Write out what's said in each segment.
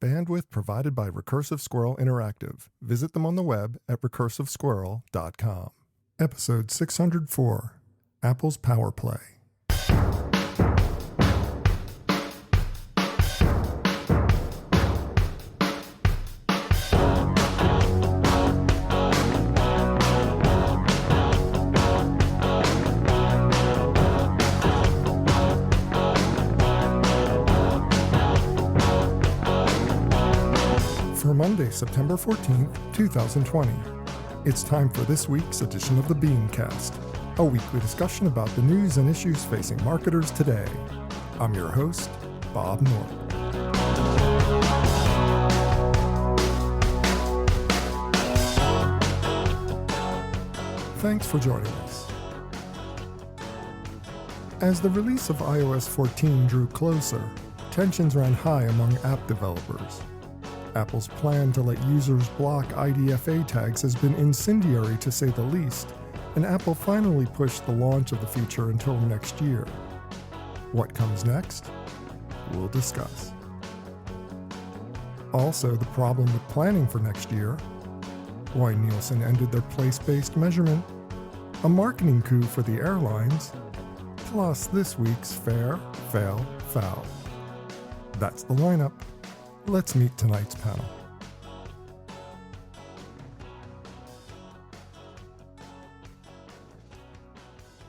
bandwidth provided by Recursive Squirrel Interactive. Visit them on the web at recursivesquirrel.com. Episode 604, Apple's Power Play. For Monday, September 14th, 2020. It's time for this week's edition of the BeanCast, a weekly discussion about the news and issues facing marketers today. I'm your host, Bob Norton. Thanks for joining us. As the release of iOS 14 drew closer, tensions ran high among app developers. Apple's plan to let users block IDFA tags has been incendiary to say the least, and Apple finally pushed the launch of the feature until next year. What comes next? We'll discuss. Also, the problem with planning for next year, why Nielsen ended their place-based measurement, a marketing coup for the airlines, plus this week's Fair, Fail, Foul. That's the lineup. Let's meet tonight's panel.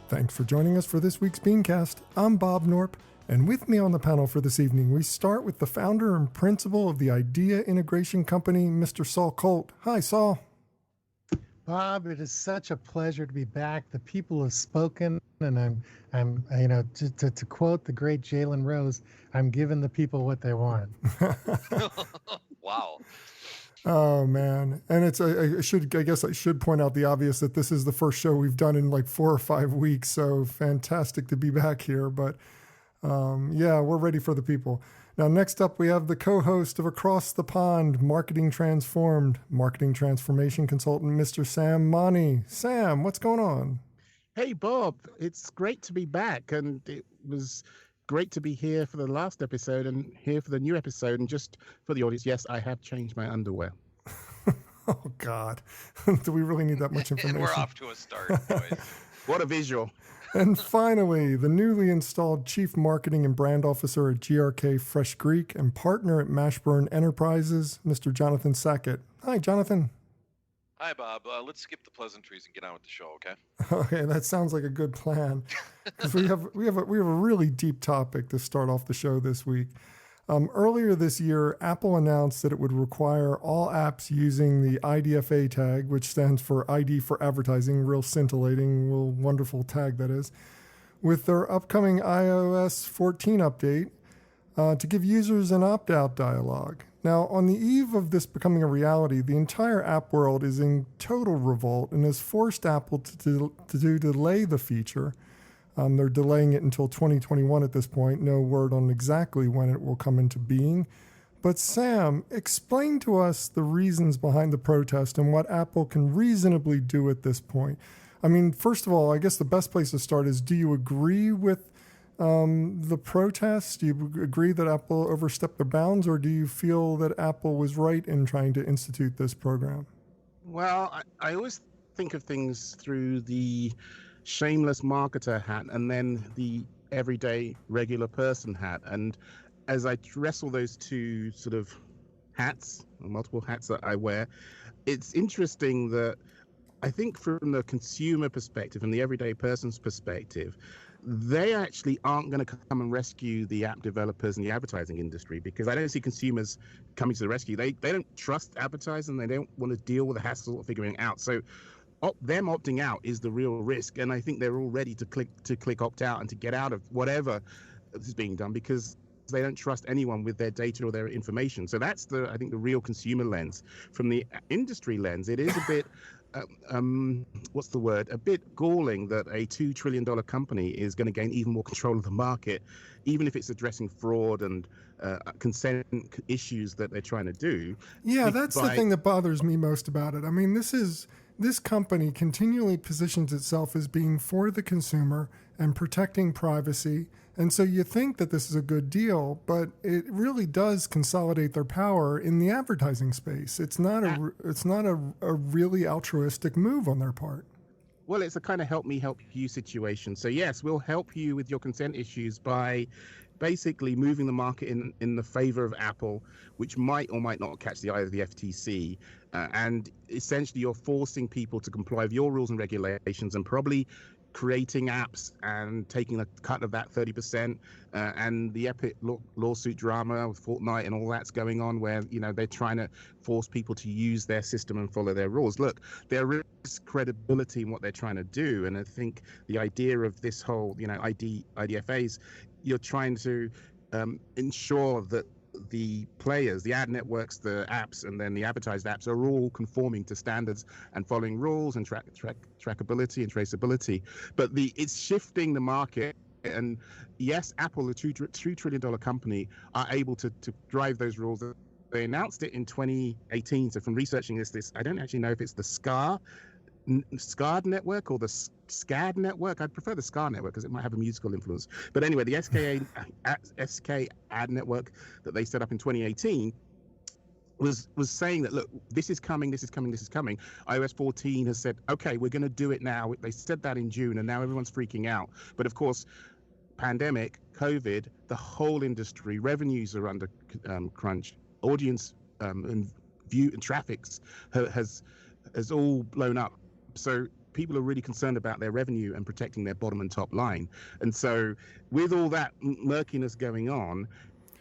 Thanks for joining us for this week's BeanCast. I'm Bob Norp, and with me on the panel for this evening, we start with the founder and principal of the Idea Integration Company, Mr. Saul Colt. Hi, Saul. Bob, it is such a pleasure to be back. The people have spoken, and I'm to quote the great Jalen Rose, I'm giving the people what they want. Wow. Oh man, and I guess I should point out the obvious that this is the first show we've done in like 4 or 5 weeks. So fantastic to be back here, but yeah, we're ready for the people. Now, next up, we have the co-host of Across the Pond, Marketing Transformed, marketing transformation consultant, Mr. Sam Monnie. Sam, what's going on? Hey, Bob. It's great to be back, and it was great to be here for the last episode and here for the new episode. And just for the audience, yes, I have changed my underwear. Oh, God. Do we really need that much information? And we're off to a start, boys. What a visual. And finally, the newly installed Chief Marketing and Brand Officer at GRK Fresh Greek and partner at Mashburn Enterprises, Mr. Jonathan Sackett. Hi, Jonathan. Hi, Bob. Let's skip the pleasantries and get on with the show, okay? Okay, that sounds like a good plan. Because we have a really deep topic to start off the show this week. Earlier this year, Apple announced that it would require all apps using the IDFA tag, which stands for ID for Advertising, real scintillating, real wonderful tag that is, with their upcoming iOS 14 update to give users an opt-out dialog. Now, on the eve of this becoming a reality, the entire app world is in total revolt and has forced Apple to delay the feature. They're delaying it until 2021 at this point. No word on exactly when it will come into being. But Sam, explain to us the reasons behind the protest and what Apple can reasonably do at this point. I mean, first of all, I guess the best place to start is, do you agree with the protest? Do you agree that Apple overstepped their bounds, or do you feel that Apple was right in trying to institute this program? Well, I always think of things through the shameless marketer hat and then the everyday regular person hat. And as I wrestle those two sort of hats, multiple hats that I wear, it's interesting that I think from the consumer perspective and the everyday person's perspective, they actually aren't going to come and rescue the app developers and the advertising industry, because I don't see consumers coming to the rescue. They don't trust advertising. They don't want to deal with the hassle of figuring it out. So them opting out is the real risk, and I think they're all ready to click opt out and to get out of whatever is being done, because they don't trust anyone with their data or their information. So that's I think the real consumer lens. From the industry lens, it is a bit what's the word? A bit galling that a $2 trillion company is going to gain even more control of the market, even if it's addressing fraud and consent issues that they're trying to do. Yeah, that's the thing that bothers me most about it. I mean, this is this company continually positions itself as being for the consumer and protecting privacy. And so you think that this is a good deal, but it really does consolidate their power in the advertising space. It's not a really altruistic move on their part. Well, it's a kind of help me, help you situation. So yes, we'll help you with your consent issues by basically moving the market in the favor of Apple, which might or might not catch the eye of the FTC. And essentially, you're forcing people to comply with your rules and regulations and probably creating apps and taking a cut of that 30%, and the epic lawsuit drama with Fortnite and all that's going on, where they're trying to force people to use their system and follow their rules. Look, there is credibility in what they're trying to do, and I think the idea of this whole IDFAs, you're trying to ensure that the players, the ad networks, the apps, and then the advertised apps are all conforming to standards and following rules and trackability and traceability. But it's shifting the market. And yes, Apple, a $2 trillion company, are able to drive those rules. They announced it in 2018. So from researching this, I don't actually know if it's the SCAD network or the SCAD network. I'd prefer the SCAD network because it might have a musical influence. But anyway, the SK ad network that they set up in 2018 was saying that, look, this is coming. iOS 14 has said, okay, we're going to do it now. They said that in June, and now everyone's freaking out. But of course, pandemic, COVID, the whole industry, revenues are under crunch. Audience and view and traffics has all blown up. So people are really concerned about their revenue and protecting their bottom and top line. And so with all that murkiness going on,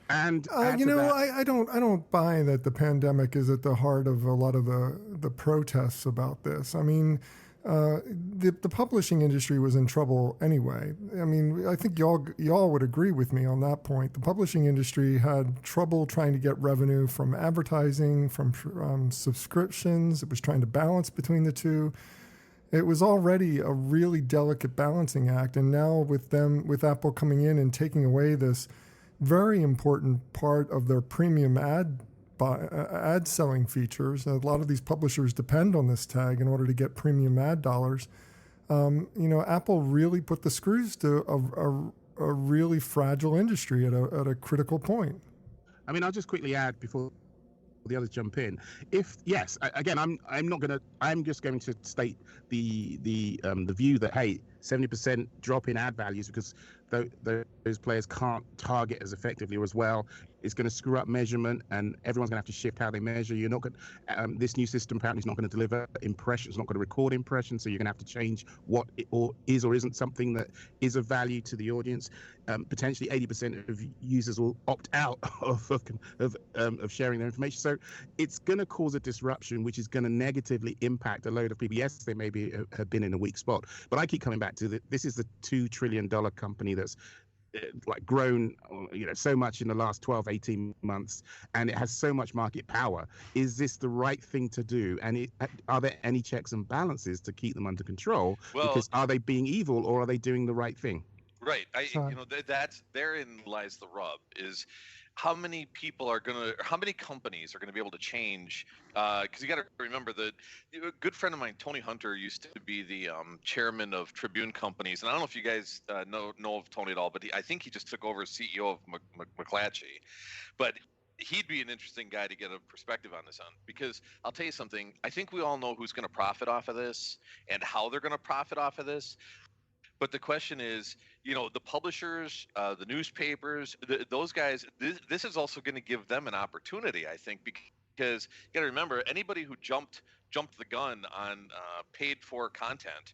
and I don't buy that the pandemic is at the heart of a lot of the protests about this. I mean, the publishing industry was in trouble anyway. I mean, I think y'all would agree with me on that point. The publishing industry had trouble trying to get revenue from advertising, from subscriptions. It was trying to balance between the two. It was already a really delicate balancing act, and now with Apple coming in and taking away this very important part of their premium ad selling features. A lot of these publishers depend on this tag in order to get premium ad dollars. Apple really put the screws to a really fragile industry at a critical point. I mean, I'll just quickly add before the others jump in. I'm just going to state the view that, hey, 70% drop in ad values because those players can't target as effectively or as well. It's going to screw up measurement, and everyone's going to have to shift how they measure. You're not going. This new system apparently is not going to deliver impressions. It's not going to record impressions, so you're going to have to change what it or isn't something that is of value to the audience. Potentially 80% of users will opt out of sharing their information. So it's going to cause a disruption, which is going to negatively impact a load of people. Yes, they maybe have been in a weak spot, but I keep coming back to this is the $2 trillion company that's grown so much in the last 12-18 months, and it has so much market power. Is this the right thing to do, and are there any checks and balances to keep them under control? Because are they being evil or are they doing the right thing? Right. That's therein lies the rub, is how many companies are going to be able to change? Because you got to remember that a good friend of mine, Tony Hunter, used to be the chairman of Tribune Companies, and I don't know if you guys know of Tony at all, but I think he just took over as CEO of McClatchy. But he'd be an interesting guy to get a perspective on this because I'll tell you something. I think we all know who's going to profit off of this and how they're going to profit off of this. But the question is, the publishers, the newspapers, those guys, this is also going to give them an opportunity, I think, because you got to remember, anybody who jumped the gun on paid for content,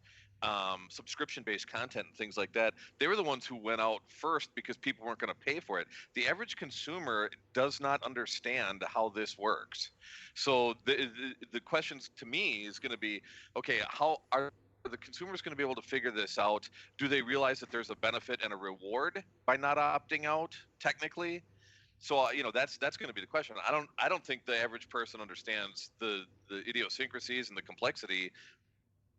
subscription-based content and things like that, they were the ones who went out first because people weren't going to pay for it. The average consumer does not understand how this works. So the questions to me is going to be, okay, how are the consumers going to be able to figure this out? Do they realize that there's a benefit and a reward by not opting out technically? So that's going to be the question. I don't think the average person understands the idiosyncrasies and the complexity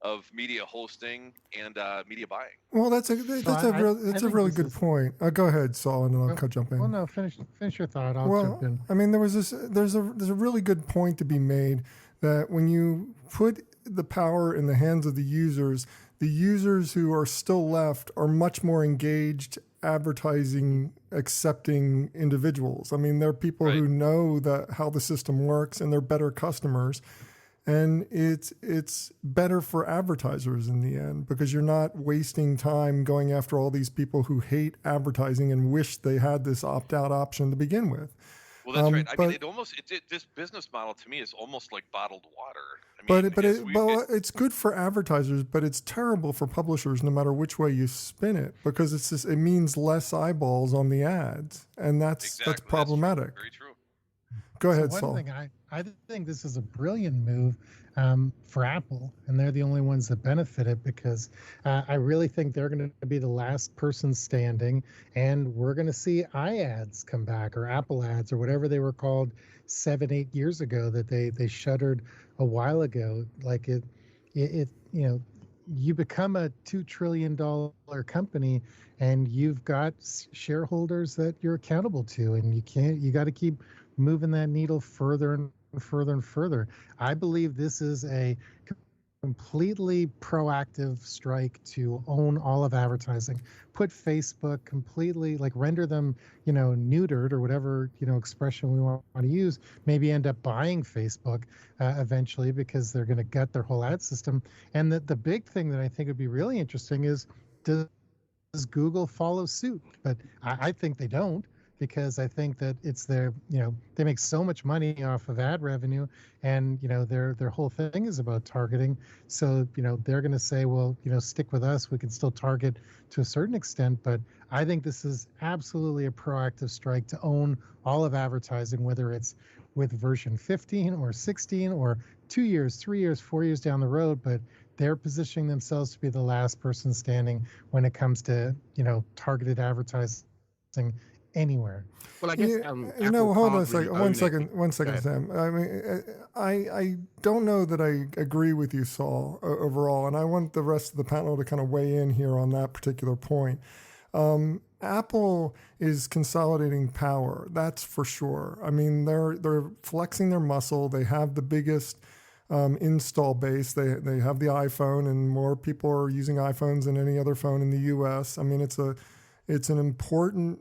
of media hosting and media buying. Well, that's a really good point. Go ahead, Saul, and then I'll jump in. Well, no, finish your thought. I'll jump in. I mean, there's a really good point to be made that when you put the power in the hands of the users who are still left are much more engaged, advertising, accepting individuals. I mean, they're people Right. who know how the system works, and they're better customers. And it's better for advertisers in the end, because you're not wasting time going after all these people who hate advertising and wish they had this opt-out option to begin with. Well, that's right. I mean, But this business model to me is almost like bottled water. I mean, it's good for advertisers, but it's terrible for publishers no matter which way you spin it, because it means less eyeballs on the ads, and that's problematic. That's true. Very true. Go ahead, One Saul. thing I think this is a brilliant move for Apple, and they're the only ones that benefit it, because I really think they're going to be the last person standing, and we're going to see iAds come back, or Apple ads, or whatever they were called 7-8 years ago that they shuttered a while ago. Like it you become a $2 trillion company, and you've got shareholders that you're accountable to, and you got to keep moving that needle further and further and further. I believe this is a completely proactive strike to own all of advertising, put Facebook completely, like, render them, neutered, or whatever, expression we want to use, maybe end up buying Facebook eventually, because they're going to gut their whole ad system. And the big thing that I think would be really interesting is, does Google follow suit? But I think they don't, because I think that it's their, they make so much money off of ad revenue, and, their whole thing is about targeting. So, they're going to say, well, stick with us. We can still target to a certain extent. But I think this is absolutely a proactive strike to own all of advertising, whether it's with version 15 or 16 or 2 years, 3 years, 4 years down the road. But they're positioning themselves to be the last person standing when it comes to, targeted advertising anywhere. Well, I guess hold on a second. One second, Sam. I mean, I don't know that I agree with you, Saul, overall, and I want the rest of the panel to kind of weigh in here on that particular point. Apple is consolidating power, that's for sure. I mean, they're flexing their muscle. They have the biggest install base. They have the iPhone, and more people are using iPhones than any other phone in the U.S. I mean, it's an important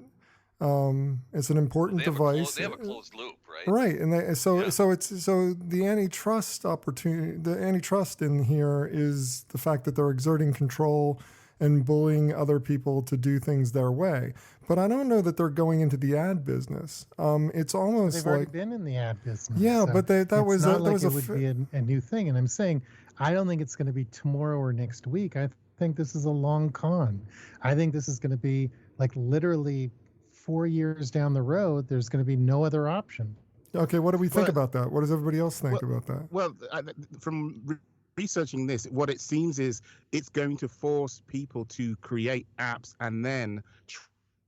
device. They have a closed loop, right? Right, and so the antitrust opportunity, the antitrust in here is the fact that they're exerting control and bullying other people to do things their way. But I don't know that they're going into the ad business. It's almost they've like already been in the ad business. Yeah, so but that was not like it would be a new thing. And I'm saying, I don't think it's going to be tomorrow or next week. I think this is a long con. I think this is going to be like literally 4 years down the road. There's going to be no other option. Okay, what do we think about that? What does everybody else think about that? Well, from researching this, what it seems is it's going to force people to create apps and then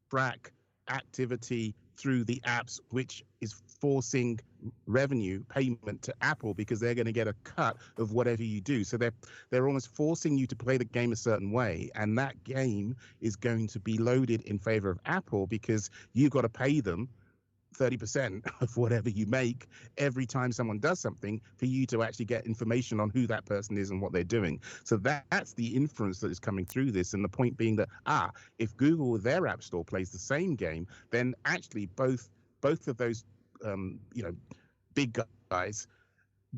track activity through the apps, which is forcing revenue payment to Apple, because they're going to get a cut of whatever you do. So they're almost forcing you to play the game a certain way, and that game is going to be loaded in favor of Apple, because you've got to pay them 30% of whatever you make every time someone does something, for you to actually get information on who that person is and what they're doing. So that's the inference that is coming through this. And the point being that, if Google with their app store plays the same game, then actually both of those big guys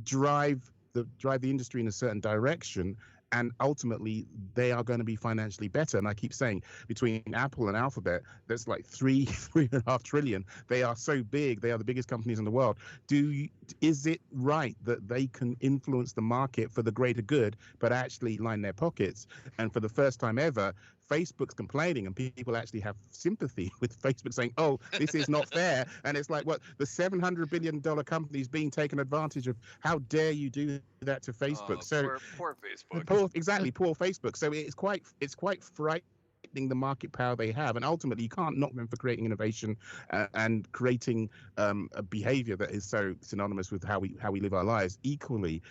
drive the industry in a certain direction, and ultimately they are going to be financially better. And I keep saying, between Apple and Alphabet, that's like 3.5 trillion. They are so big. They are the biggest companies in the world. Is it right that they can influence the market for the greater good, but actually line their pockets? And for the first time ever, Facebook's complaining, and people actually have sympathy with Facebook, saying, oh, this is not fair. And it's like, what, the $700 billion company's being taken advantage of. How dare you do that to Facebook? Poor Facebook. Poor Facebook. So it's quite frightening, the market power they have. And ultimately, you can't knock them for creating innovation and creating a behavior that is so synonymous with how we live our lives. Equally,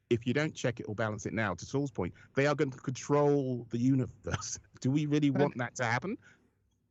if you don't check it or balance it now, to Saul's point, they are going to control the universe. Do we really want that to happen?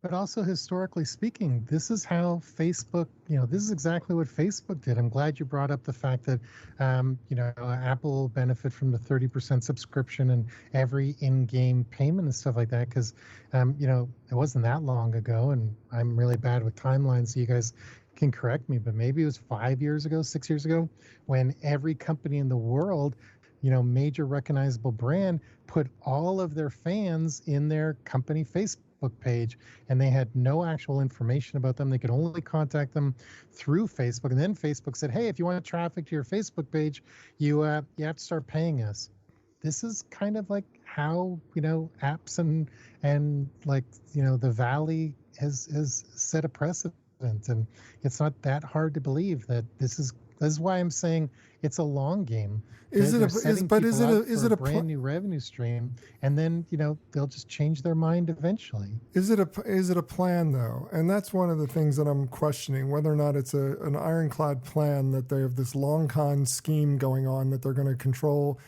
But also historically speaking, this is how Facebook, this is exactly what Facebook did. I'm glad you brought up the fact that, Apple benefit from the 30% subscription and every in-game payment and stuff like that. Because, it wasn't that long ago, and I'm really bad with timelines, so you guys can correct me, but maybe it was 5 years ago, 6 years ago, when every company in the world, major recognizable brand, put all of their fans in their company Facebook page, and they had no actual information about them. They could only contact them through Facebook. And then Facebook said, hey, if you want traffic to your Facebook page, you have to start paying us. This is kind of like how, apps and like, the Valley has set a precedent. And it's not that hard to believe that this is why I'm saying it's a long game. Is it a brand new revenue stream, and then they'll just change their mind eventually. Is it a plan though? And that's one of the things that I'm questioning, whether or not it's an ironclad plan, that they have this long con scheme going on, that they're going to control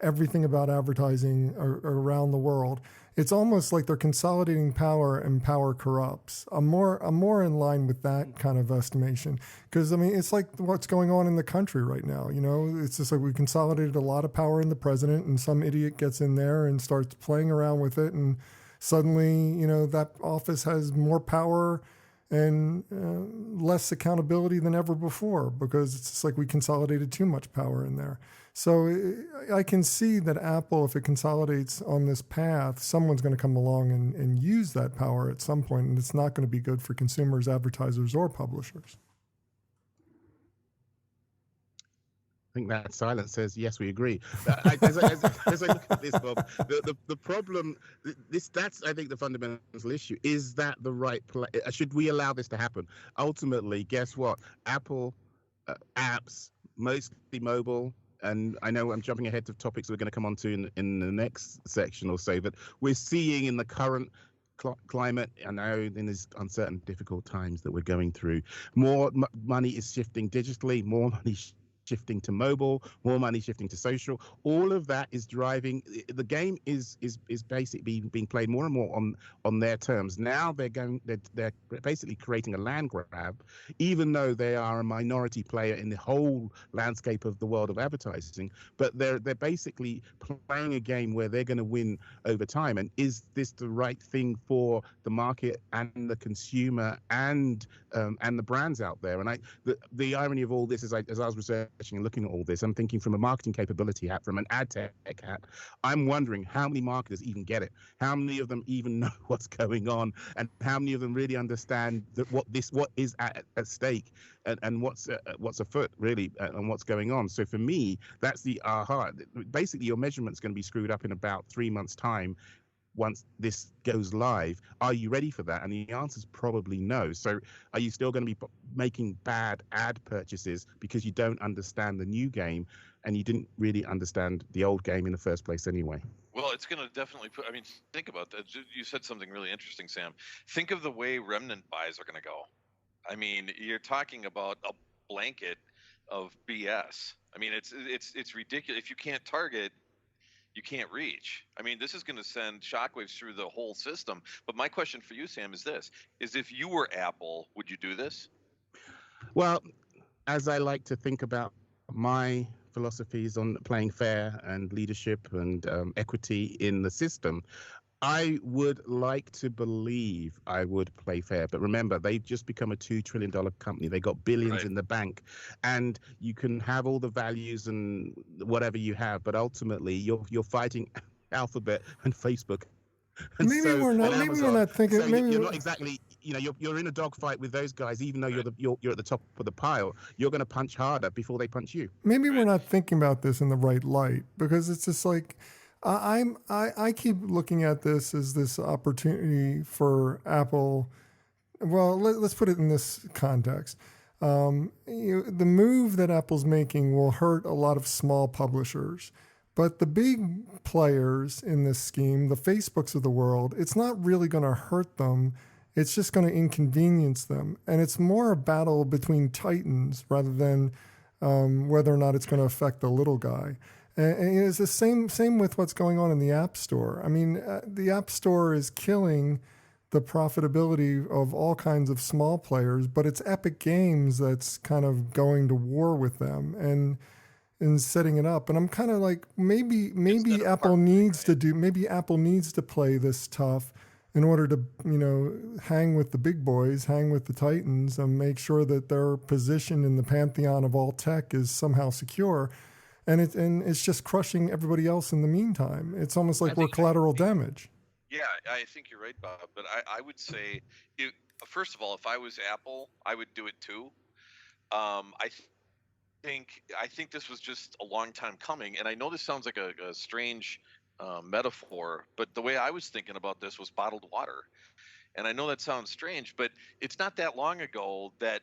everything about advertising around the world. It's almost like they're consolidating power, and power corrupts. I'm more in line with that kind of estimation, because it's like what's going on in the country right now. It's just like we consolidated a lot of power in the president, and some idiot gets in there and starts playing around with it, and suddenly that office has more power and less accountability than ever before, because it's just like we consolidated too much power in there. So I can see that Apple, if it consolidates on this path, someone's going to come along and use that power at some point, and it's not going to be good for consumers, advertisers, or publishers. I think that silence says, yes, we agree. As I look at this, Bob, the problem, that's, I think, the fundamental issue. Is that the right play? Should we allow this to happen? Ultimately, guess what? Apple apps, mostly mobile, and I know I'm jumping ahead to topics we're going to come on to in the next section or so, but we're seeing in the current climate, I know in these uncertain, difficult times that we're going through, more money is shifting digitally, more money shifting to mobile, more money shifting to social. All of that is driving the game is basically being played more and more on their terms. Now they're basically creating a land grab, even though they are a minority player in the whole landscape of the world of advertising. But they're basically playing a game where they're going to win over time. And is this the right thing for the market and the consumer and the brands out there? And the irony of all this is, as I was researching and looking at all this, I'm thinking from a marketing capability hat, from an ad tech hat, I'm wondering how many marketers even get it, how many of them even know what's going on, and how many of them really understand that what is at stake and what's afoot really, and what's going on. So for me, that's the aha. Basically, your measurement's going to be screwed up in about 3 months' time. Once this goes live, are you ready for that? And the answer is probably no. So are you still going to be making bad ad purchases because you don't understand the new game and you didn't really understand the old game in the first place anyway? Well, it's going to definitely think about that. You said something really interesting, Sam. Think of the way remnant buys are going to go. You're talking about a blanket of BS. It's ridiculous. If you can't target, you can't reach. This is going to send shockwaves through the whole system. But my question for you, Sam, is this: if you were Apple, would you do this? Well, as I like to think about my philosophies on playing fair and leadership and equity in the system, I would like to believe I would play fair. But remember, they've just become a $2 trillion company. They got billions in the bank. And you can have all the values and whatever you have, but ultimately you're fighting Alphabet and Facebook. And maybe we're not thinking. So maybe you're not exactly, you're in a dogfight with those guys, even though you're at the top of the pile. You're going to punch harder before they punch you. Maybe we're not thinking about this in the right light, because it's just like, I keep looking at this as this opportunity for Apple. Well, let's put it in this context. The move that Apple's making will hurt a lot of small publishers, but the big players in this scheme, the Facebooks of the world, it's not really going to hurt them. It's just going to inconvenience them, and it's more a battle between titans rather than whether or not it's going to affect the little guy. And it's the same with what's going on in the App Store. The App Store is killing the profitability of all kinds of small players, but it's Epic Games that's kind of going to war with them and setting it up. And I'm kind of like, maybe Apple needs to do, maybe Apple needs to play this tough in order to, hang with the big boys, hang with the titans, and make sure that their position in the pantheon of all tech is somehow secure. And it's just crushing everybody else in the meantime. It's almost like we're collateral damage. Yeah, I think you're right, Bob. But I would say, first of all, if I was Apple, I would do it too. I think this was just a long time coming, and I know this sounds like a strange metaphor, but the way I was thinking about this was bottled water. And I know that sounds strange, but it's not that long ago that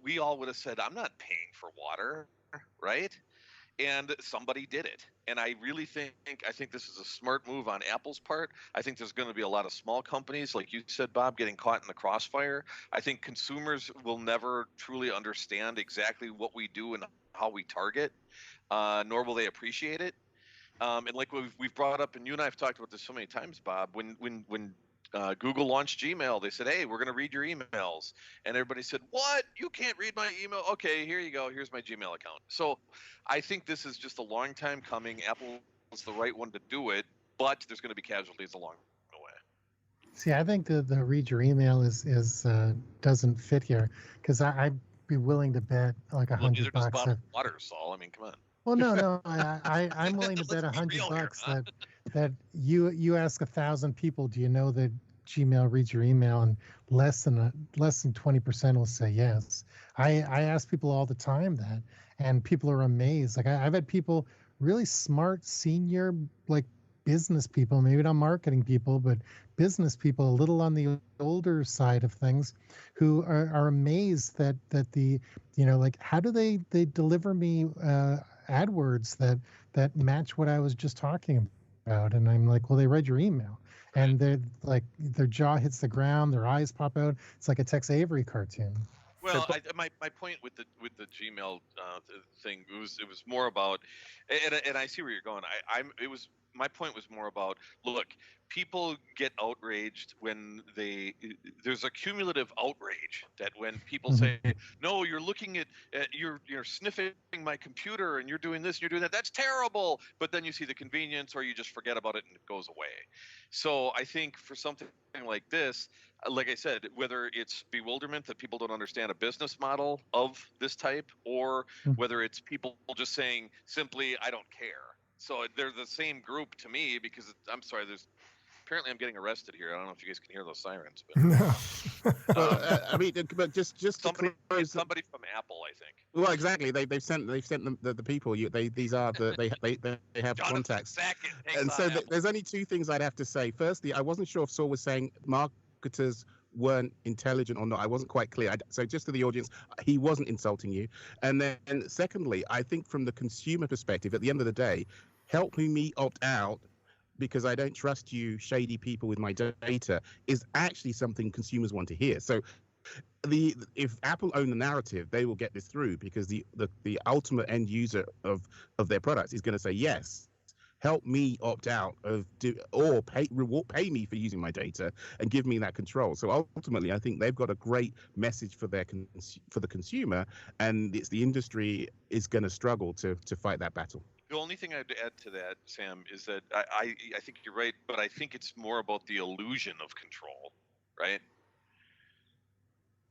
we all would have said, "I'm not paying for water," right? And somebody did it. And I really think this is a smart move on Apple's part. I think there's going to be a lot of small companies, like you said, Bob, getting caught in the crossfire. I think consumers will never truly understand exactly what we do and how we target, nor will they appreciate it. And like we've brought up, and you and I have talked about this so many times, Bob, when Google launched Gmail, they said, "Hey, we're going to read your emails." And everybody said, "What? You can't read my email?" Okay, here you go. Here's my Gmail account. So I think this is just a long time coming. Apple is the right one to do it, but there's going to be casualties along the way. See, I think the read your email is doesn't fit here, because I'd be willing to bet like $100. These are just bottled water, Saul. I mean, come on. Well, no, I'm willing to bet $100 that you ask 1,000 people, do you know that Gmail reads your email, and less than 20% will say yes. I ask people all the time that, and people are amazed. Like I've had people, really smart senior like business people, maybe not marketing people, but business people, a little on the older side of things, who are amazed that the like, how do they deliver me AdWords that match what I was just talking about? And I'm like, well, they read your email. And they're like, their jaw hits the ground, their eyes pop out. It's like a Tex Avery cartoon. Well, my point with the Gmail thing, it was more about, and I see where you're going. My point was more about, look, people get outraged when there's a cumulative outrage that when people say, "No, you're looking at you're sniffing my computer and you're doing this and you're doing that. That's terrible." But then you see the convenience, or you just forget about it and it goes away. So I think for something like this, like I said, whether it's bewilderment that people don't understand a business model of this type, or whether it's people just saying simply, "I don't care." So they're the same group to me, because I'm sorry, apparently I'm getting arrested here. I don't know if you guys can hear those sirens. But, no. I mean, but just somebody from Apple, I think. Well, exactly. They've sent them the people. These are they have Jonathan contacts. Sackett, and so there's only two things I'd have to say. Firstly, I wasn't sure if Saul was saying marketers weren't intelligent or not. I wasn't quite clear. So just to the audience, he wasn't insulting you. And then secondly, I think from the consumer perspective, at the end of the day, helping me opt out because I don't trust you shady people with my data is actually something consumers want to hear. So if Apple own the narrative, they will get this through, because the ultimate end user of their products is going to say, yes, help me opt out or pay me for using my data and give me that control. So ultimately, I think they've got a great message for the consumer, and it's the industry is going to struggle to fight that battle. The only thing I'd add to that, Sam, is that I think you're right, but I think it's more about the illusion of control, right?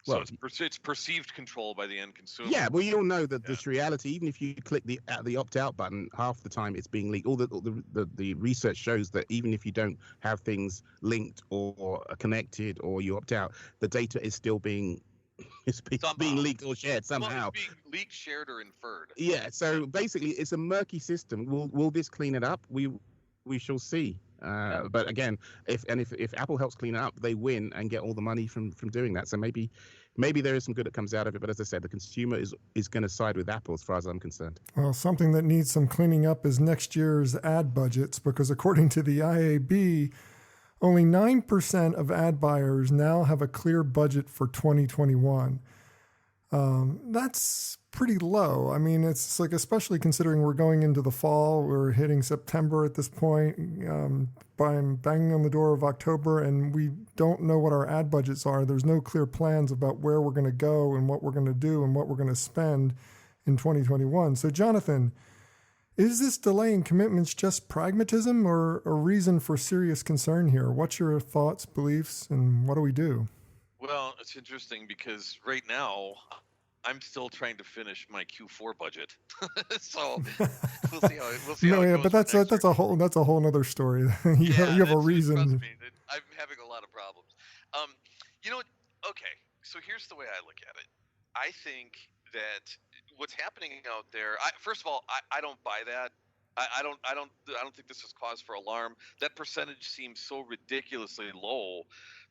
So it's perceived control by the end consumer. Yeah, well, you all know that this reality, even if you click the opt-out button, half the time it's being leaked. All the research shows that even if you don't have things linked or connected, or you opt out, the data is still being leaked or shared somehow. Well, it's being leaked, shared, or inferred. Yeah, so basically it's a murky system. Will this clean it up? We shall see. But again, if Apple helps clean it up, they win and get all the money from doing that. So maybe there is some good that comes out of it. But as I said, the consumer is going to side with Apple as far as I'm concerned. Well, something that needs some cleaning up is next year's ad budgets, because according to the IAB, only 9% of ad buyers now have a clear budget for 2021. That's pretty low. I mean, it's like, especially considering we're going into the fall, we're hitting September at this point, banging on the door of October, and we don't know what our ad budgets are. There's no clear plans about where we're going to go and what we're going to do and what we're going to spend in 2021. So, Jonathan, is this delay in commitments just pragmatism or a reason for serious concern here? What's your thoughts, beliefs, and what do we do? Well, it's interesting because right now I'm still trying to finish my Q4 budget, so we'll see how it goes. But that's a whole nother story. you have a reason. Trust me, I'm having a lot of problems. You know what? Okay, so here's the way I look at it. I think that what's happening out there. First of all, I don't buy that. I don't think this is cause for alarm. That percentage seems so ridiculously low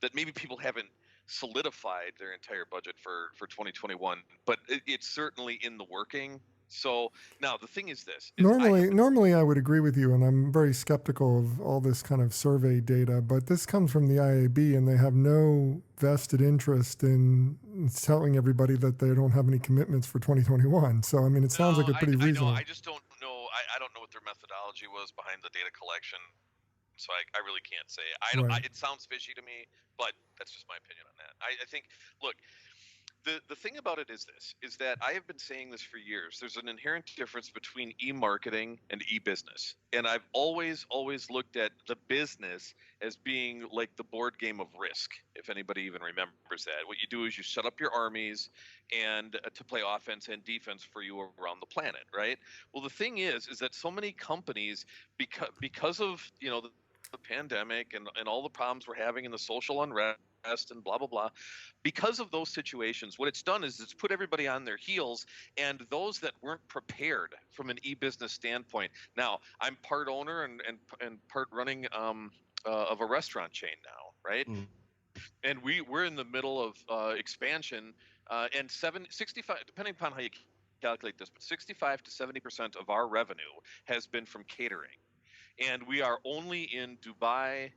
that maybe people haven't solidified their entire budget for 2021, but it's certainly in the working. So now the thing is this. Normally I would agree with you, and I'm very skeptical of all this kind of survey data, but this comes from the IAB, and they have no vested interest in telling everybody that they don't have any commitments for 2021. So, I mean, it sounds like a pretty reasonable. I just don't know. I don't know what their methodology was behind the data collection. So I really can't say. It sounds fishy to me, but that's just my opinion on that. I think, look, the thing about it is this, is that I have been saying this for years. There's an inherent difference between e-marketing and e-business. And I've always looked at the business as being like the board game of Risk, if anybody even remembers that. What you do is you set up your armies and to play offense and defense for you around the planet, right? Well, the thing is that so many companies, because of, the pandemic and all the problems we're having in the social unrest and blah, blah, blah. Because of those situations, what it's done is it's put everybody on their heels, and those that weren't prepared from an e-business standpoint. Now, I'm part owner and part running of a restaurant chain now, right? Mm. And we're in the middle of expansion, and 65, depending upon how you calculate this, but 65 to 70% of our revenue has been from catering. And we are only in Dubai,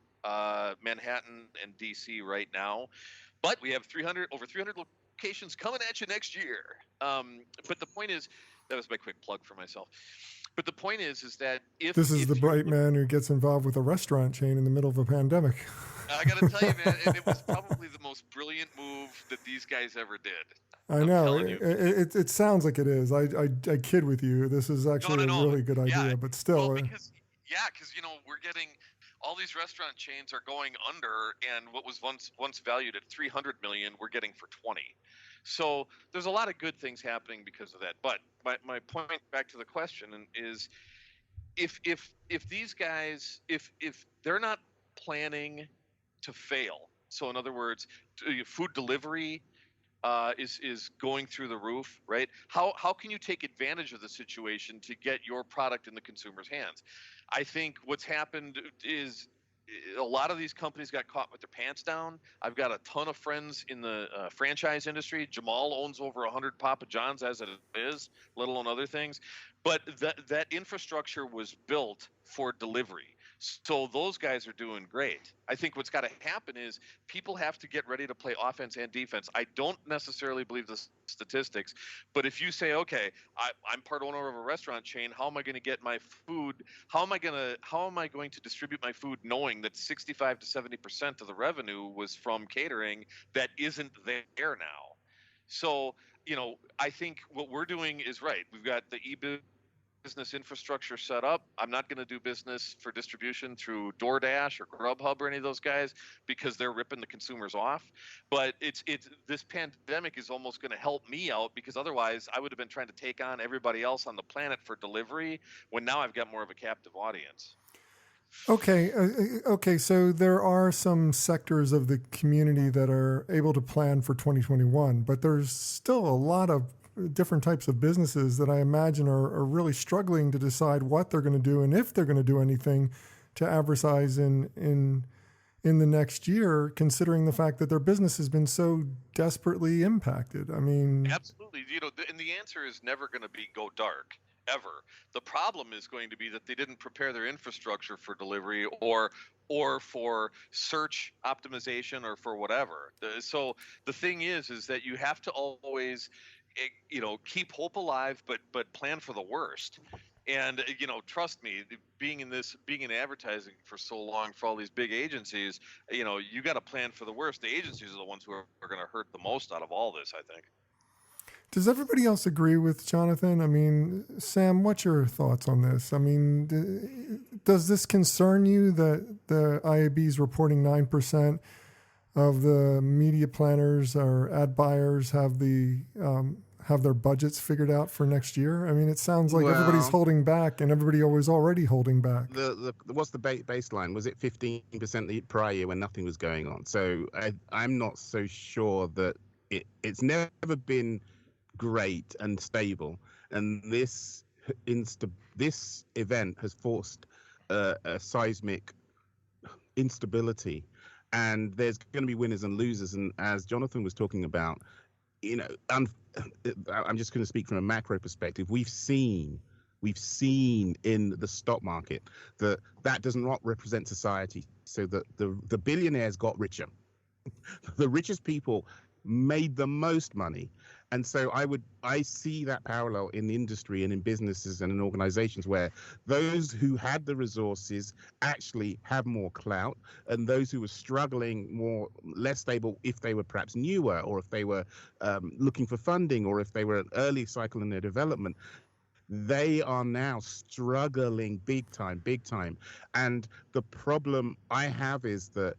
Manhattan, and DC right now, but we have over 300 locations coming at you next year. But the point is, that was my quick plug for myself. But the point is that if this is the bright man who gets involved with a restaurant chain in the middle of a pandemic. I got to tell you, man, and it was probably the most brilliant move that these guys ever did. I know. It sounds like it is. I kid with you. This is actually a really good idea, but still. Well, because we're getting all these restaurant chains are going under, and what was once valued at 300 million, we're getting for 20. So there's a lot of good things happening because of that. But my point back to the question is, if these guys, if they're not planning to fail, so in other words, food delivery is going through the roof, right? How can you take advantage of the situation to get your product in the consumer's hands? I think what's happened is a lot of these companies got caught with their pants down. I've got a ton of friends in the franchise industry. Jamal owns over 100 Papa John's as it is, let alone other things. But that infrastructure was built for delivery. So those guys are doing great. I think what's got to happen is people have to get ready to play offense and defense. I don't necessarily believe the statistics, but if you say, okay, I'm part owner of a restaurant chain, how am I going to get my food? How am I going to distribute my food knowing that 65 to 70% of the revenue was from catering that isn't there now? So, I think what we're doing is right. We've got the business infrastructure set up. I'm not going to do business for distribution through DoorDash or Grubhub or any of those guys because they're ripping the consumers off. But it's this pandemic is almost going to help me out because otherwise I would have been trying to take on everybody else on the planet for delivery when now I've got more of a captive audience. Okay. So there are some sectors of the community that are able to plan for 2021, but there's still a lot of different types of businesses that I imagine are really struggling to decide what they're going to do and if they're going to do anything to advertise in the next year, considering the fact that their business has been so desperately impacted. I mean, absolutely. And the answer is never going to be go dark. Ever. The problem is going to be that they didn't prepare their infrastructure for delivery or for search optimization or for whatever. So the thing is that you have to always, keep hope alive, but plan for the worst. And trust me, being in advertising for so long for all these big agencies, you got to plan for the worst. The agencies are the ones who are going to hurt the most out of all this, I think. Does everybody else agree with Jonathan? I mean, Sam, what's your thoughts on this? I mean, does this concern you that the IAB is reporting 9% of the media planners or ad buyers have their budgets figured out for next year? I mean, it sounds like everybody's holding back, and everybody was already holding back. What's the baseline? Was it 15% the prior year when nothing was going on? So I'm not so sure that it's never been great and stable, and this event has forced a seismic instability, and there's going to be winners and losers. And as Jonathan was talking about, I'm just going to speak from a macro perspective. We've seen in the stock market that does not represent society. So the billionaires got richer. The richest people made the most money. And so I see that parallel in the industry and in businesses and in organizations where those who had the resources actually have more clout, and those who were struggling less stable, if they were perhaps newer, or if they were looking for funding, or if they were an early cycle in their development, they are now struggling big time. And the problem I have is that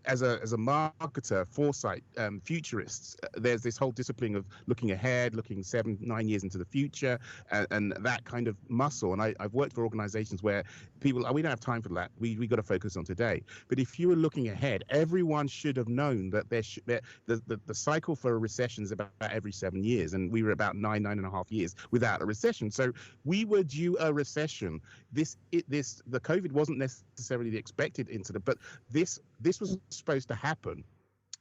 as a marketer, foresight, futurists, there's this whole discipline of looking ahead, looking 7-9 years into the future, and that kind of muscle. And I've worked for organizations where people, we don't have time for that. We got to focus on today. But if you were looking ahead, everyone should have known that the cycle for a recession is about every 7 years, and we were about 9.5 years without a recession. So we were due a recession. The COVID wasn't necessarily the expected incident, but this was supposed to happen.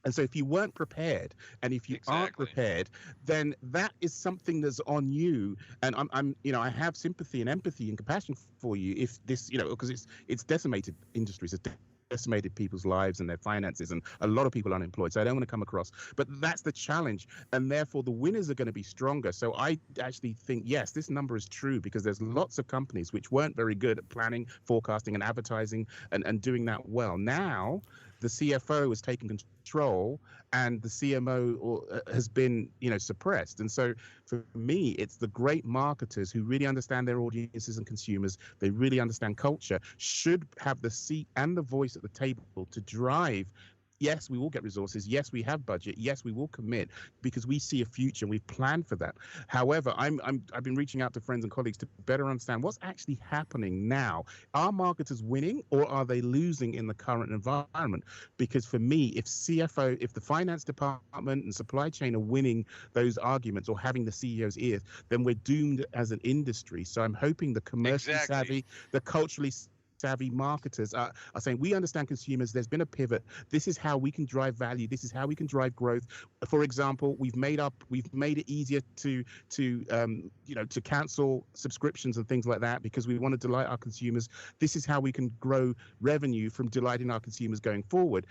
And so if you weren't prepared, and if you aren't prepared, then that is something that's on you. And I have sympathy and empathy and compassion for you if this, because it's decimated industries. It's decimated people's lives and their finances, and a lot of people are unemployed. So I don't want to come across, but that's the challenge, and therefore the winners are going to be stronger. So I actually think, yes, this number is true, because there's lots of companies which weren't very good at planning, forecasting, and advertising and doing that well. Now the CFO has taken control, and the CMO has been, suppressed. And so for me, it's the great marketers who really understand their audiences and consumers. They really understand culture, should have the seat and the voice at the table to drive. Yes, we will get resources. Yes, we have budget. Yes, we will commit, because we see a future and we've planned for that. However, I've been reaching out to friends and colleagues to better understand what's actually happening now. Are marketers winning, or are they losing in the current environment? Because for me, if the finance department and supply chain are winning those arguments or having the CEO's ears, then we're doomed as an industry. So I'm hoping the commercially savvy, the culturally savvy marketers are saying, we understand consumers. There's been a pivot. This is how we can drive value. This is how we can drive growth. For example, we've made it easier to cancel subscriptions and things like that, because we want to delight our consumers. This is how we can grow revenue from delighting our consumers going forward.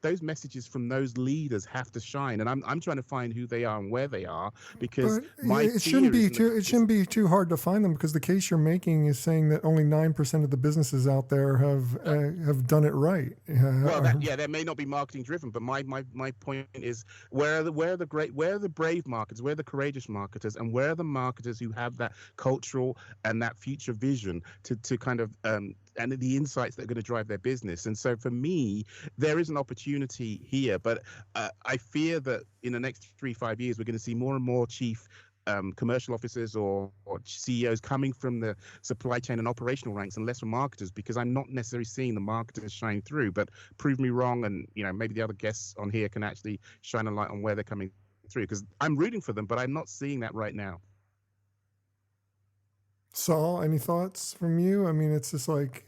Those messages from those leaders have to shine, and I'm trying to find who they are and where they are, because it shouldn't be too hard to find them, because the case you're making is saying that only 9% of the businesses out there have done it right. Well, that may not be marketing driven, but my point is, where are the brave marketers, where are the courageous marketers, and where are the marketers who have that cultural and that future vision to kind of and the insights that are going to drive their business. And so for me, there is an opportunity here, but I fear that in the next 3-5 years, we're going to see more and more chief commercial officers or CEOs coming from the supply chain and operational ranks, and less from marketers, because I'm not necessarily seeing the marketers shine through. But prove me wrong, and maybe the other guests on here can actually shine a light on where they're coming through, because I'm rooting for them, but I'm not seeing that right now. Saul, any thoughts from you? I mean, it's just like,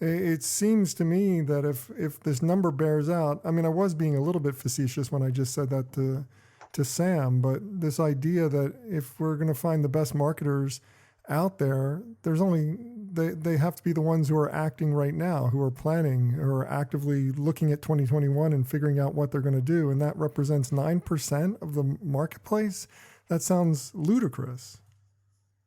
it seems to me that if this number bears out, I mean, I was being a little bit facetious when I just said that to Sam, but this idea that if we're going to find the best marketers out there, there's only they have to be the ones who are acting right now, who are planning, who are actively looking at 2021 and figuring out what they're going to do. And that represents 9% of the marketplace. That sounds ludicrous.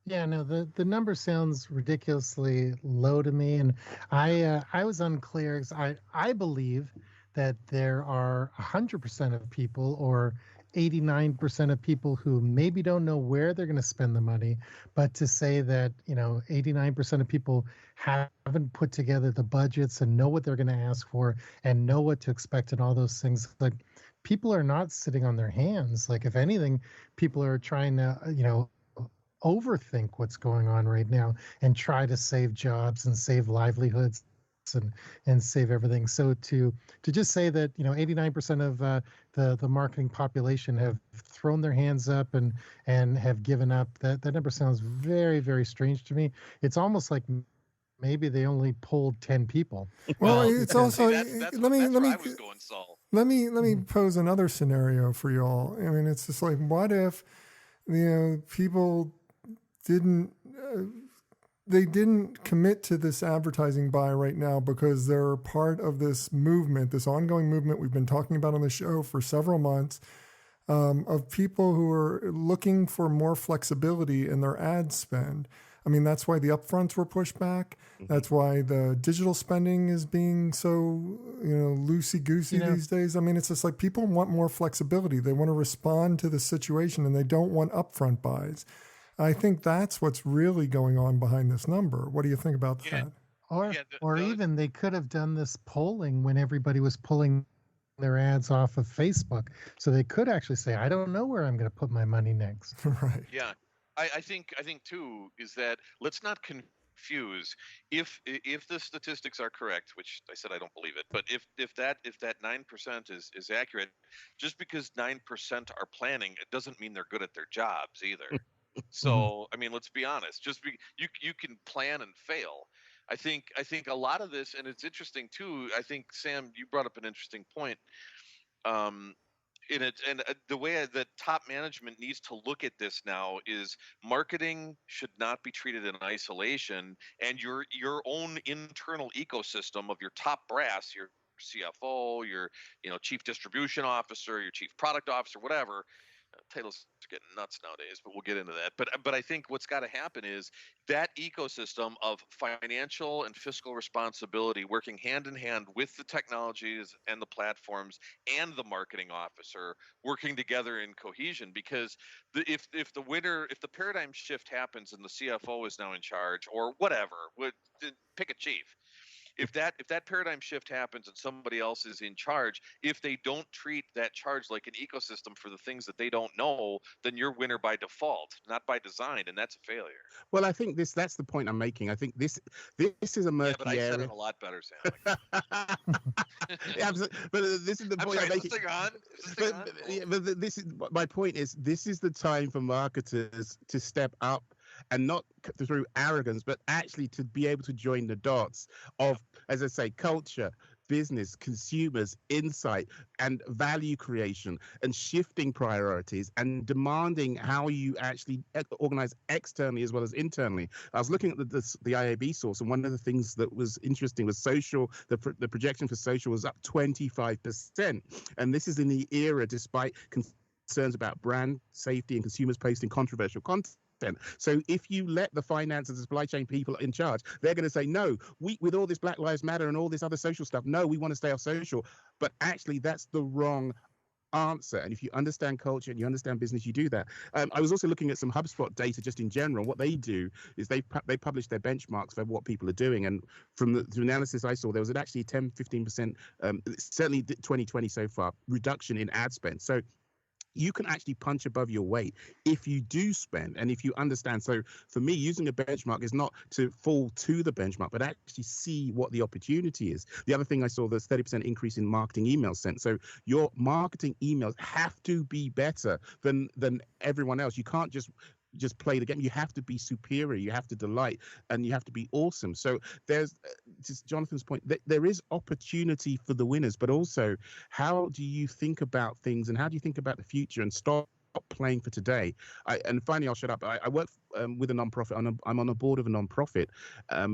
Yeah, no, the number sounds ridiculously low to me, and I was unclear because I believe that there are 100% of people or 89% of people who maybe don't know where they're going to spend the money, but to say that 89% of people haven't put together the budgets and know what they're going to ask for and know what to expect and all those things, like people are not sitting on their hands. Like if anything, people are trying to overthink what's going on right now and try to save jobs and save livelihoods and save everything. So to just say that 89% of the marketing population have thrown their hands up and have given up, that number sounds very, very strange to me. It's almost like maybe they only polled 10 people. Well, it's also that's where I was going, Saul. Let me pose another scenario for y'all. I mean, it's just like, what if people didn't commit to this advertising buy right now because they're part of this movement, this ongoing movement we've been talking about on the show for several months, of people who are looking for more flexibility in their ad spend. I mean, that's why the upfronts were pushed back. That's why the digital spending is being so, loosey-goosey these days. I mean, it's just like people want more flexibility. They want to respond to the situation and they don't want upfront buys. I think that's what's really going on behind this number. What do you think about that? Or even they could have done this polling when everybody was pulling their ads off of Facebook. So they could actually say, I don't know where I'm going to put my money next. Right. Yeah. I think too is that let's not confuse if the statistics are correct, which I said I don't believe it, but if that 9% is accurate, just because 9% are planning, it doesn't mean they're good at their jobs either. So I mean, let's be honest. You can plan and fail. I think a lot of this, and it's interesting too. I think Sam, you brought up an interesting point. The way that top management needs to look at this now is marketing should not be treated in isolation, and your own internal ecosystem of your top brass, your CFO, your chief distribution officer, your chief product officer, whatever. Titles are getting nuts nowadays, but we'll get into that. But I think what's got to happen is that ecosystem of financial and fiscal responsibility working hand in hand with the technologies and the platforms and the marketing officer working together in cohesion. Because if the paradigm shift happens and the CFO is now in charge or whatever, pick a chief. If that paradigm shift happens and somebody else is in charge, if they don't treat that charge like an ecosystem for the things that they don't know, then you're winner by default, not by design, and that's a failure. Well, I think that's the point I'm making. I think this is a murky but I area. said it a lot better, Sam. Yeah, but this is the point I'm making. But this is my point. This is the time for marketers to step up and not through arrogance, but actually to be able to join the dots of, as I say, culture, business, consumers, insight, and value creation, and shifting priorities and demanding how you actually organize externally as well as internally. I was looking at the IAB source, and one of the things that was interesting was social. The projection for social was up 25%, and this is in the era despite concerns about brand safety and consumers posting controversial content. So if you let the finance and the supply chain people in charge, they're going to say, no, with all this Black Lives Matter and all this other social stuff, no, we want to stay off social. But actually, that's the wrong answer. And if you understand culture and you understand business, you do that. I was also looking at some HubSpot data just in general. What they do is they publish their benchmarks for what people are doing. And from the analysis I saw, there was actually a 10-15%, certainly 2020 so far, reduction in ad spend. So you can actually punch above your weight if you do spend and if you understand. So for me, using a benchmark is not to fall to the benchmark, but actually see what the opportunity is. The other thing I saw, there's 30% increase in marketing emails sent. So your marketing emails have to be better than everyone else. You can't just play the game. You have to be superior, you have to delight, and you have to be awesome. So there's just Jonathan's point, there is opportunity for the winners, but also how do you think about things and how do you think about the future and stop playing for today. And finally, I'll shut up. I work with a nonprofit. I'm on a board of a nonprofit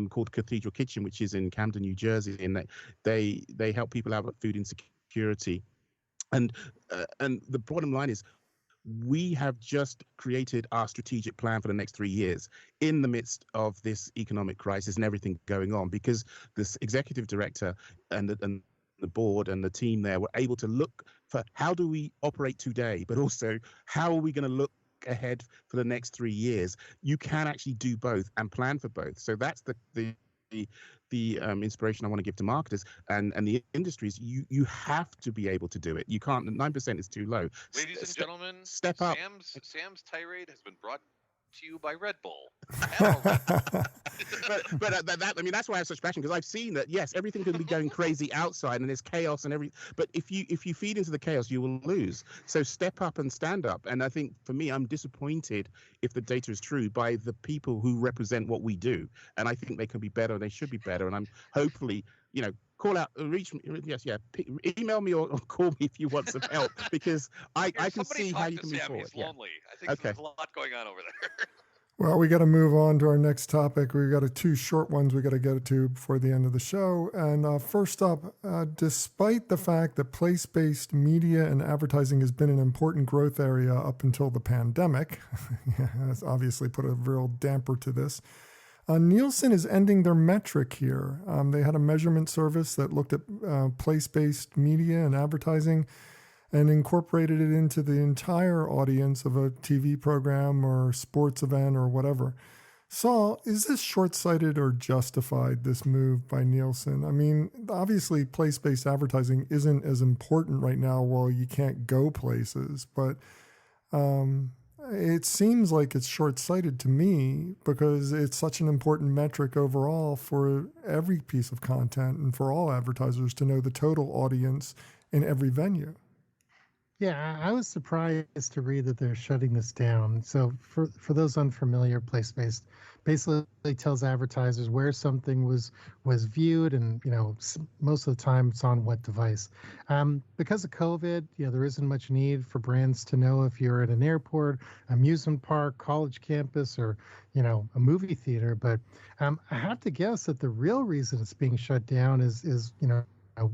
called Cathedral Kitchen, which is in Camden, New Jersey, and they help people out with food insecurity. And the bottom line is, we have just created our strategic plan for the next 3 years in the midst of this economic crisis and everything going on, because this executive director and the board and the team there were able to look for how do we operate today, but also how are we going to look ahead for the next 3 years. You can actually do both and plan for both. So that's the inspiration I want to give to marketers and the industries. You have to be able to do it. You can't. 9% is too low. Ladies and gentlemen, step up. Sam's tirade has been brought to you by Red Bull. but that, I mean, that's why I have such passion, because I've seen that, yes, everything can be going crazy outside and there's chaos and everything, but if you feed into the chaos, you will lose. So step up and stand up. And I think for me, I'm disappointed, if the data is true, by the people who represent what we do. And I think they can be better, they should be better. And I'm hopefully, call out, reach me, email me or call me if you want some help, because I can see how you can move forward. He's lonely. I think there's a lot going on over there. Well, we got to move on to our next topic. We've got two short ones we got to get to before the end of the show. And first up, despite the fact that place-based media and advertising has been an important growth area up until the pandemic, that's obviously put a real damper to this, Nielsen is ending their metric here. They had a measurement service that looked at place-based media and advertising and incorporated it into the entire audience of a TV program or sports event or whatever. Saul, is this short-sighted or justified, this move by Nielsen? I mean, obviously place-based advertising isn't as important right now while you can't go places, but it seems like it's short-sighted to me, because it's such an important metric overall for every piece of content and for all advertisers to know the total audience in every venue. Yeah, I was surprised to read that they're shutting this down. So for those unfamiliar, place-based basically tells advertisers where something was viewed, and most of the time it's on what device. Because of COVID, there isn't much need for brands to know if you're at an airport, amusement park, college campus, or a movie theater. But I have to guess that the real reason it's being shut down is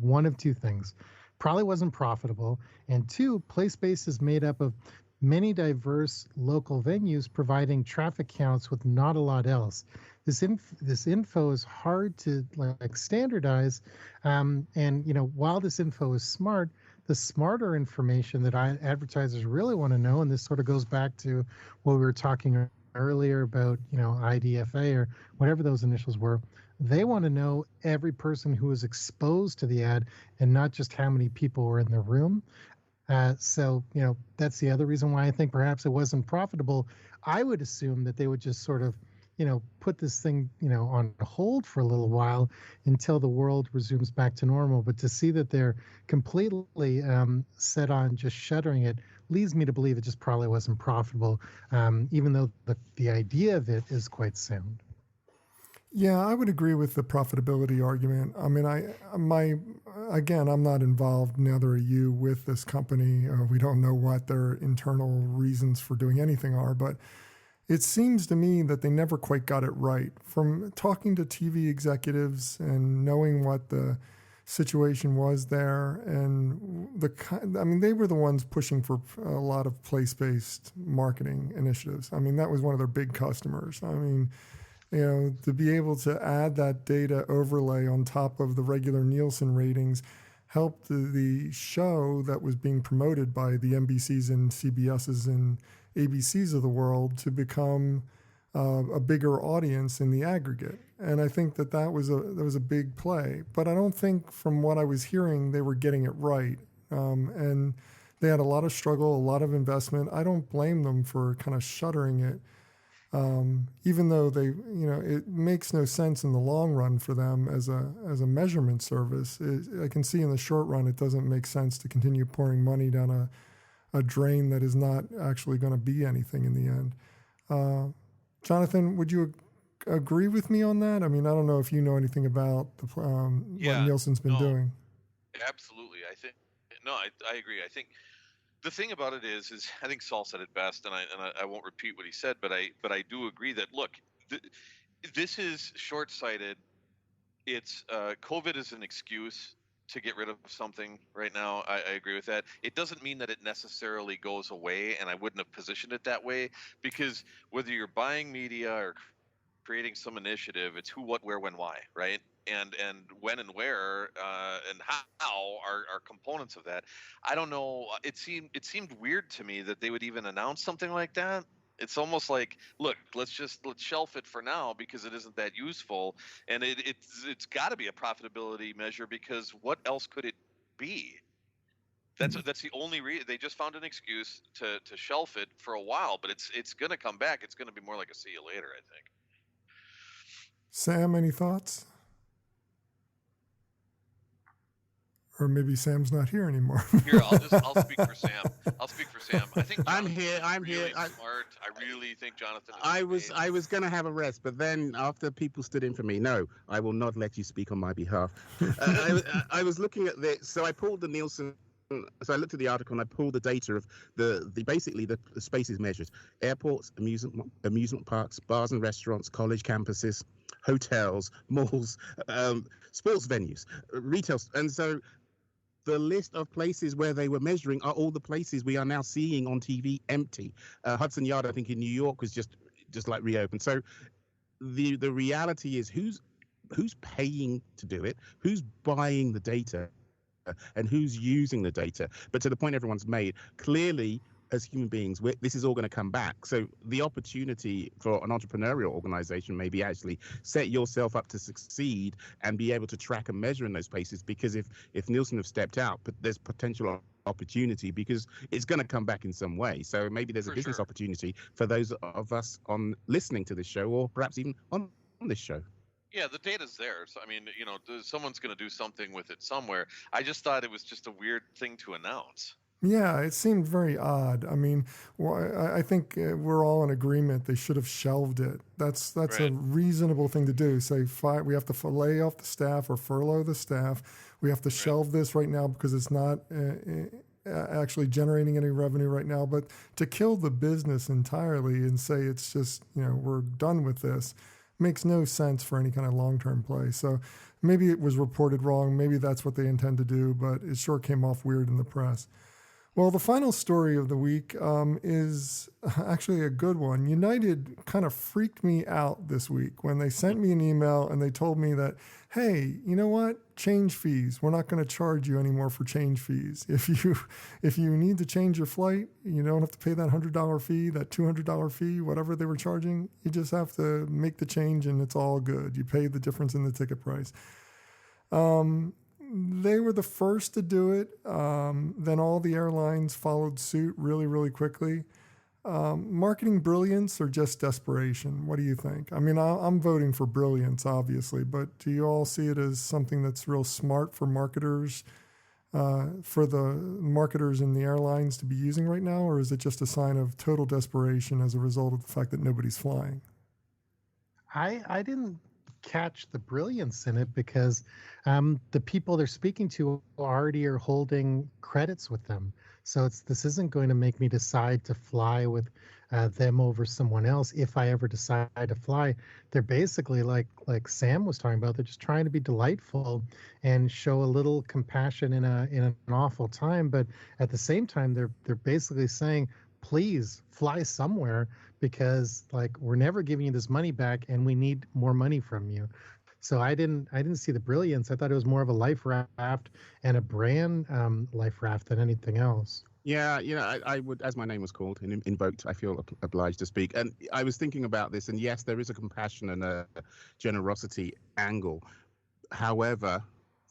one of two things. Probably wasn't profitable, and two, place-based is made up of many diverse local venues providing traffic counts with not a lot else. This info is hard to standardize, and while this info is smart, the smarter information that advertisers really want to know, and this sort of goes back to what we were talking earlier about IDFA or whatever those initials were. They want to know every person who was exposed to the ad, and not just how many people were in the room. So that's the other reason why I think perhaps it wasn't profitable. I would assume that they would just sort of, put this thing, on hold for a little while until the world resumes back to normal. But to see that they're completely set on just shuttering it leads me to believe it just probably wasn't profitable, even though the idea of it is quite sound. Yeah, I would agree with the profitability argument. I mean, I'm not involved, neither are you, with this company. We don't know what their internal reasons for doing anything are, but it seems to me that they never quite got it right. From talking to TV executives and knowing what the situation was there, and they were the ones pushing for a lot of place-based marketing initiatives. I mean, that was one of their big customers. I mean, to be able to add that data overlay on top of the regular Nielsen ratings helped the show that was being promoted by the NBCs and CBSs and ABCs of the world to become a bigger audience in the aggregate. And I think that was a big play. But I don't think, from what I was hearing, they were getting it right. And they had a lot of struggle, a lot of investment. I don't blame them for kind of shuttering it. Even though it makes no sense in the long run for them as a measurement service. I can see in the short run it doesn't make sense to continue pouring money down a drain that is not actually going to be anything in the end. Jonathan, would you agree with me on that? I mean, I don't know if you know anything about what Nielsen's been doing. Absolutely. I agree. I think the thing about it is I think Saul said it best, and I won't repeat what he said, but I do agree that look, this is short-sighted. It's COVID is an excuse to get rid of something right now. I agree with that. It doesn't mean that it necessarily goes away, and I wouldn't have positioned it that way, because whether you're buying media or creating some initiative, it's who, what, where, when, why, right? And when and where and how are components of that. I don't know. It seemed weird to me that they would even announce something like that. It's almost like, look, let's shelf it for now because it isn't that useful, and it's got to be a profitability measure, because what else could it be? That's the only reason. They just found an excuse to shelf it for a while, but it's going to come back. It's going to be more like a see you later, I think. Sam, any thoughts? Or maybe Sam's not here anymore. Here, I'll speak for Sam. I think I'm here. Smart. I really think Jonathan is I was going to have a rest, but then after people stood in for me, no, I will not let you speak on my behalf. I was looking at this, so I pulled the Nielsen. So I looked at the article and I pulled the data of basically the spaces measured: airports, amusement parks, bars and restaurants, college campuses, hotels, malls, sports venues, retail, and so the list of places where they were measuring are all the places we are now seeing on TV empty. Hudson Yard, I think in New York, was just like reopened. So the reality is who's paying to do it, who's buying the data, and who's using the data. But to the point everyone's made, clearly, as human beings, this is all going to come back. So the opportunity for an entrepreneurial organization may be actually set yourself up to succeed and be able to track and measure in those places, because if Nielsen have stepped out, but there's potential opportunity because it's going to come back in some way. So maybe there's a business opportunity for those of us on listening to this show, or perhaps even on this show. Yeah, the data's there. So, I mean, someone's going to do something with it somewhere. I just thought it was just a weird thing to announce. Yeah, it seemed very odd. I mean, I think we're all in agreement they should have shelved it. That's right. A reasonable thing to do. Say, we have to lay off the staff or furlough the staff. We have to shelve this right now because it's not actually generating any revenue right now. But to kill the business entirely and say it's just, we're done with this, makes no sense for any kind of long-term play. So maybe it was reported wrong. Maybe that's what they intend to do, but it sure came off weird in the press. Well, the final story of the week is actually a good one. United kind of freaked me out this week when they sent me an email and they told me that, hey, you know what? Change fees. We're not going to charge you anymore for change fees. If you need to change your flight, you don't have to pay that $100 fee, that $200 fee, whatever they were charging. You just have to make the change and it's all good. You pay the difference in the ticket price. They were the first to do it. Then all the airlines followed suit really, really quickly. Marketing brilliance or just desperation? What do you think? I mean, I'm voting for brilliance, obviously, but do you all see it as something that's real smart for marketers, for the marketers in the airlines to be using right now, or is it just a sign of total desperation as a result of the fact that nobody's flying? I didn't catch the brilliance in it because the people they're speaking to already are holding credits with them. So this isn't going to make me decide to fly with them over someone else if I ever decide to fly. They're basically like Sam was talking about. They're just trying to be delightful and show a little compassion in an awful time. But at the same time, they're basically saying, please fly somewhere, because we're never giving you this money back and we need more money from you. So I didn't see the brilliance. I thought it was more of a life raft and a brand life raft than anything else. Yeah, I would, as my name was called and invoked, I feel obliged to speak. And I was thinking about this, and yes, there is a compassion and a generosity angle. However,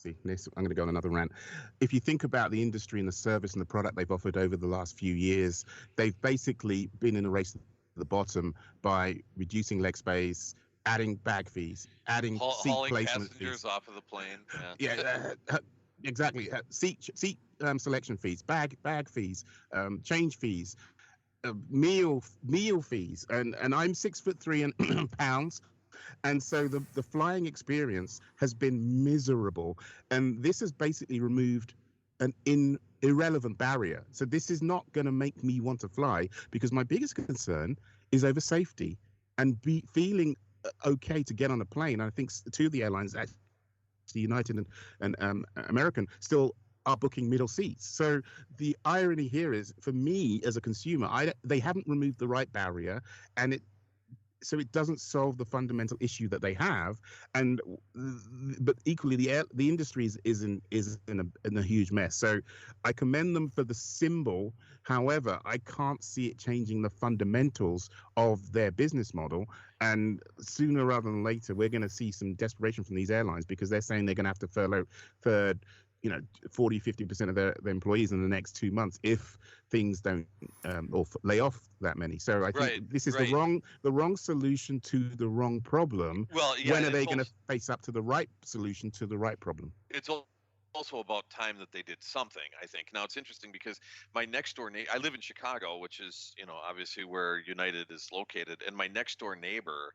I'm going to go on another rant. If you think about the industry and the service and the product they've offered over the last few years, they've basically been in a race to the bottom by reducing leg space, adding bag fees, adding seat placement passengers fees off of the plane. Exactly. Seat selection fees, bag fees, change fees, meal fees, and I'm 6'3" and pounds. And so the flying experience has been miserable. And this has basically removed an irrelevant barrier. So this is not going to make me want to fly, because my biggest concern is over safety and feeling okay to get on a plane. And I think two of the airlines, actually United and American, still are booking middle seats. So the irony here is, for me as a consumer, they haven't removed the right barrier, and so it doesn't solve the fundamental issue that they have. And but equally, the industry is in a huge mess. So I commend them for the symbol. However, I can't see it changing the fundamentals of their business model. And sooner rather than later, we're going to see some desperation from these airlines, because they're saying they're going to have to furlough 40-50% of their employees in the next 2 months if things don't or lay off that many. So I think this is the wrong solution to the wrong problem. Well, yeah, when are they going to face up to the right solution to the right problem? It's also about time that they did something, I think. Now, it's interesting because my next door neighbor, I live in Chicago, which is, obviously where United is located, and my next door neighbor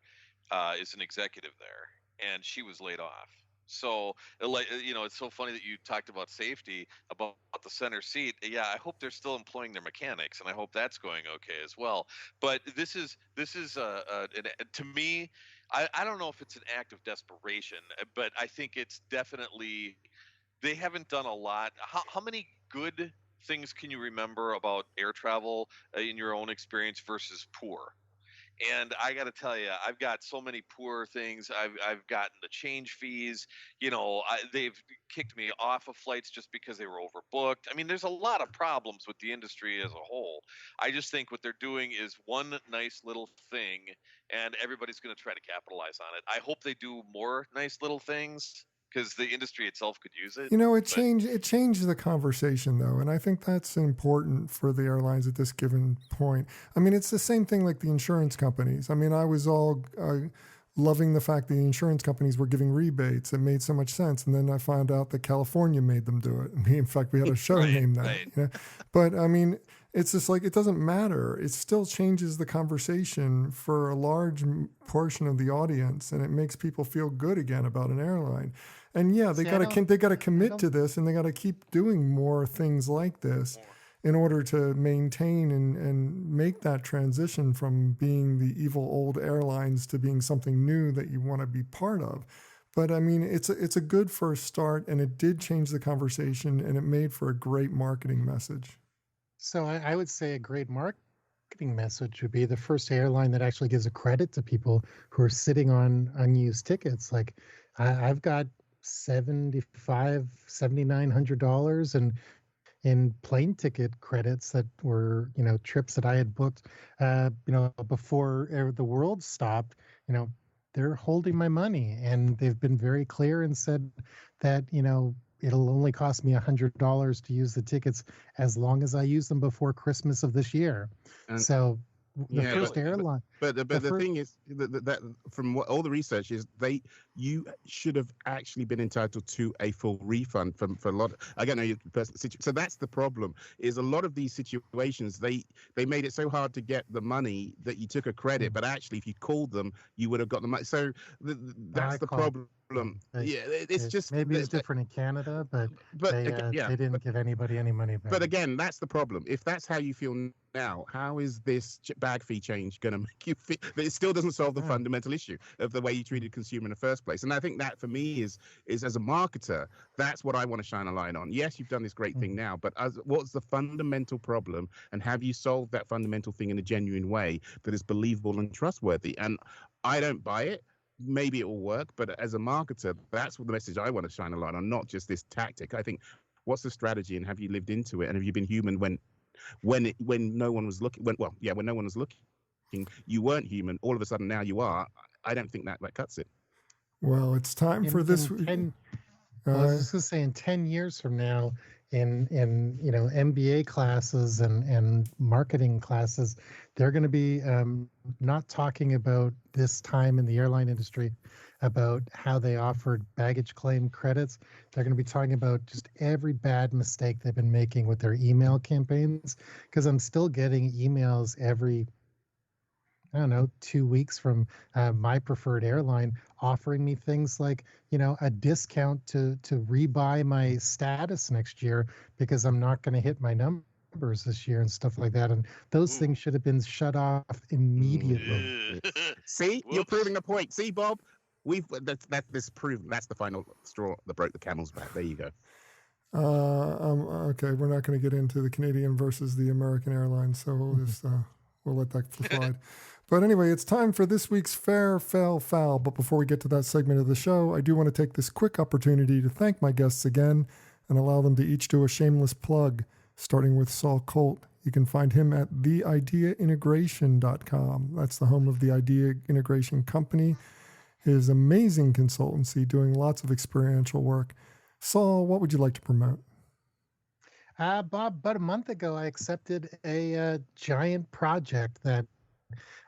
is an executive there, and she was laid off. So, it's so funny that you talked about safety, about the center seat. Yeah, I hope they're still employing their mechanics, and I hope that's going okay as well. But this is to me, I don't know if it's an act of desperation, but I think it's definitely, they haven't done a lot. How many good things can you remember about air travel in your own experience versus poor? And I got to tell you, I've got so many poor things. I've gotten the change fees. They've kicked me off of flights just because they were overbooked. I mean, there's a lot of problems with the industry as a whole. I just think what they're doing is one nice little thing, and everybody's going to try to capitalize on it. I hope they do more nice little things, because the industry itself could use it. It changed the conversation, though, and I think that's important for the airlines at this given point. I mean, it's the same thing like the insurance companies. I mean, I was all loving the fact that the insurance companies were giving rebates. It made so much sense, and then I found out that California made them do it. In fact, we had a show named that. Right. But I mean, it's just like, it doesn't matter. It still changes the conversation for a large portion of the audience, and it makes people feel good again about an airline. And yeah, they got to commit to this, and they got to keep doing more things like this in order to maintain and make that transition from being the evil old airlines to being something new that you want to be part of. But I mean, it's a good first start, and it did change the conversation, and it made for a great marketing message. So I would say a great marketing message would be the first airline that actually gives a credit to people who are sitting on unused tickets. Like I've got $7,900 in plane ticket credits that were, trips that I had booked, before the world stopped. They're holding my money, and they've been very clear and said that, it'll only cost me $100 to use the tickets as long as I use them before Christmas of this year. And so the first airline. But the thing is that from what all the research is, you should have actually been entitled to a full refund for a lot. I don't know your personal situation. So that's the problem. Is a lot of these situations they made it so hard to get the money that you took a credit, but actually if you called them, you would have got the money. So that's the problem. It's just maybe it's different in Canada, but they didn't give anybody any money back. But again, that's the problem. If that's how you feel now, how is this bag fee change going to make you feel? It still doesn't solve the fundamental issue of the way you treated consumer in the first place. And I think that for me is as a marketer, that's what I want to shine a light on. Yes, you've done this great thing now, but what's the fundamental problem, and have you solved that fundamental thing in a genuine way that is believable and trustworthy? And I don't buy it. Maybe it will work, but as a marketer, that's what the message I want to shine a light on, not just this tactic. I think, what's the strategy, and have you lived into it, and have you been human when no one was looking? When no one was looking, you weren't human. All of a sudden, now you are. I don't think that cuts it. Well, it's time for this. I was just going to say, in 10 years from now, in MBA classes and marketing classes, they're going to be not talking about this time in the airline industry about how they offered baggage claim credits. They're going to be talking about just every bad mistake they've been making with their email campaigns, because I'm still getting emails every I don't know, 2 weeks from my preferred airline offering me things like, a discount to rebuy my status next year because I'm not going to hit my numbers this year and stuff like that. And those Ooh. things should have been shut off immediately. See, you're Whoops. proving a point. See, Bob, that's proven. That's the final straw that broke the camel's back. There you go. Okay, we're not going to get into the Canadian versus the American Airlines, so we'll just we'll let that slide. But anyway, it's time for this week's Fair, Fail, Foul. But before we get to that segment of the show, I do want to take this quick opportunity to thank my guests again and allow them to each do a shameless plug, starting with Saul Colt. You can find him at theideaintegration.com. That's the home of the Idea Integration Company, his amazing consultancy doing lots of experiential work. Saul, what would you like to promote? Bob, about a month ago, I accepted a giant project that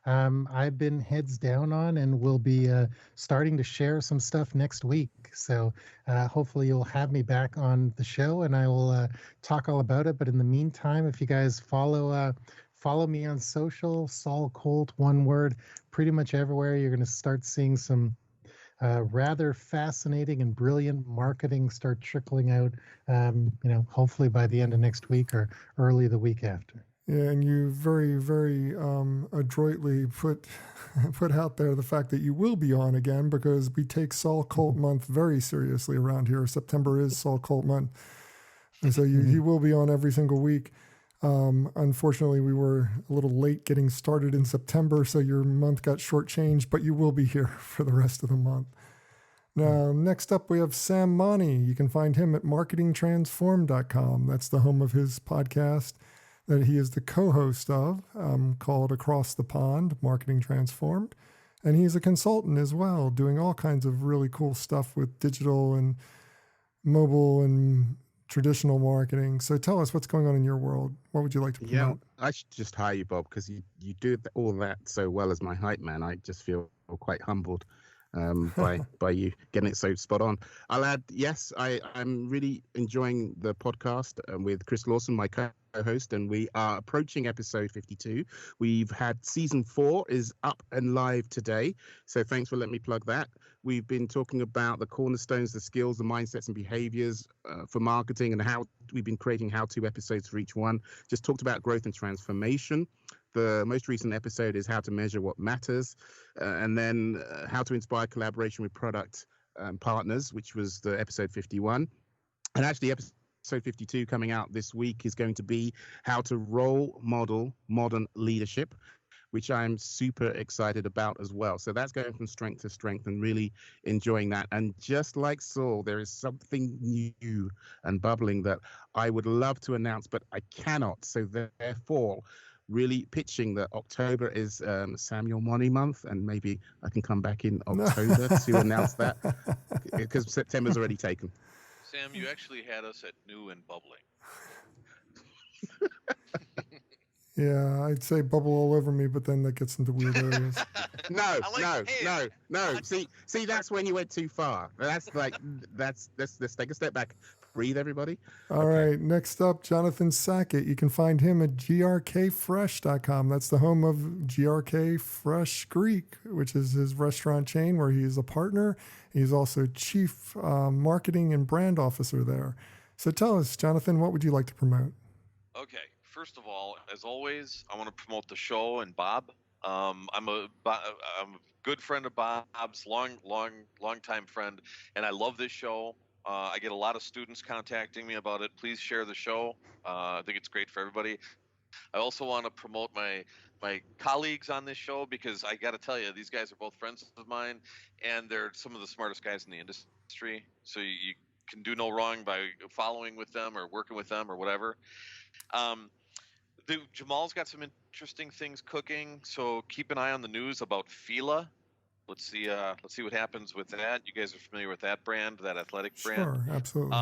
I've been heads down on and will be starting to share some stuff next week. So hopefully you'll have me back on the show and I will talk all about it. But in the meantime, if you guys follow me on social, Saul Colt, one word, pretty much everywhere, you're going to start seeing some rather fascinating and brilliant marketing start trickling out, hopefully by the end of next week or early the week after. Yeah, and you very, very adroitly put out there the fact that you will be on again because we take Saul Colt Month very seriously around here. September is Saul Colt Month. And so he will be on every single week. Unfortunately, we were a little late getting started in September, so your month got shortchanged, but you will be here for the rest of the month. Now, next up, we have Sam Monnie. You can find him at marketingtransform.com. That's the home of his podcast that he is the co-host of, called Across the Pond, Marketing Transformed. And he's a consultant as well, doing all kinds of really cool stuff with digital and mobile and traditional marketing. So tell us what's going on in your world. What would you like to promote? Yeah, I should just hire you, Bob, because you do all that so well as my hype man. I just feel quite humbled by you getting it so spot on. I'll add, yes, I'm really enjoying the podcast with Chris Lawson, my co-host, and we are approaching episode 52. We've had season 4 is up and live today, so thanks for letting me plug that. We've been talking about the cornerstones, the skills, the mindsets and behaviors for marketing, and how we've been creating how-to episodes for each one. Just talked about growth and transformation. The most recent episode is how to measure what matters, and then how to inspire collaboration with product partners, which was the episode 51. And actually, episode 52 coming out this week is going to be how to role model modern leadership, which I'm super excited about as well. So that's going from strength to strength and really enjoying that. And just like Saul, there is something new and bubbling that I would love to announce, but I cannot. So therefore, really pitching that October is Samuel Monnie month, and maybe I can come back in October to announce that because September's already taken. Sam, you actually had us at new and bubbling. Yeah, I'd say bubble all over me, but then that gets into weird areas. No. See, that's when you went too far. Let's take a step back. Breathe, everybody. All right. Next up, Jonathan Sackett. You can find him at grkfresh.com. That's the home of GRK Fresh Greek, which is his restaurant chain where he is a partner. He's also chief marketing and brand officer there. So tell us, Jonathan, what would you like to promote? Okay. First of all, as always, I want to promote the show and Bob. I'm a good friend of Bob's, long time friend, and I love this show. I get a lot of students contacting me about it. Please share the show. I think it's great for everybody. I also want to promote my colleagues on this show because I got to tell you, these guys are both friends of mine, and they're some of the smartest guys in the industry. So you can do no wrong by following with them or working with them or whatever. Jamal's got some interesting things cooking, so keep an eye on the news about Fila. Let's see what happens with that. You guys are familiar with that brand, that athletic brand? Sure, absolutely.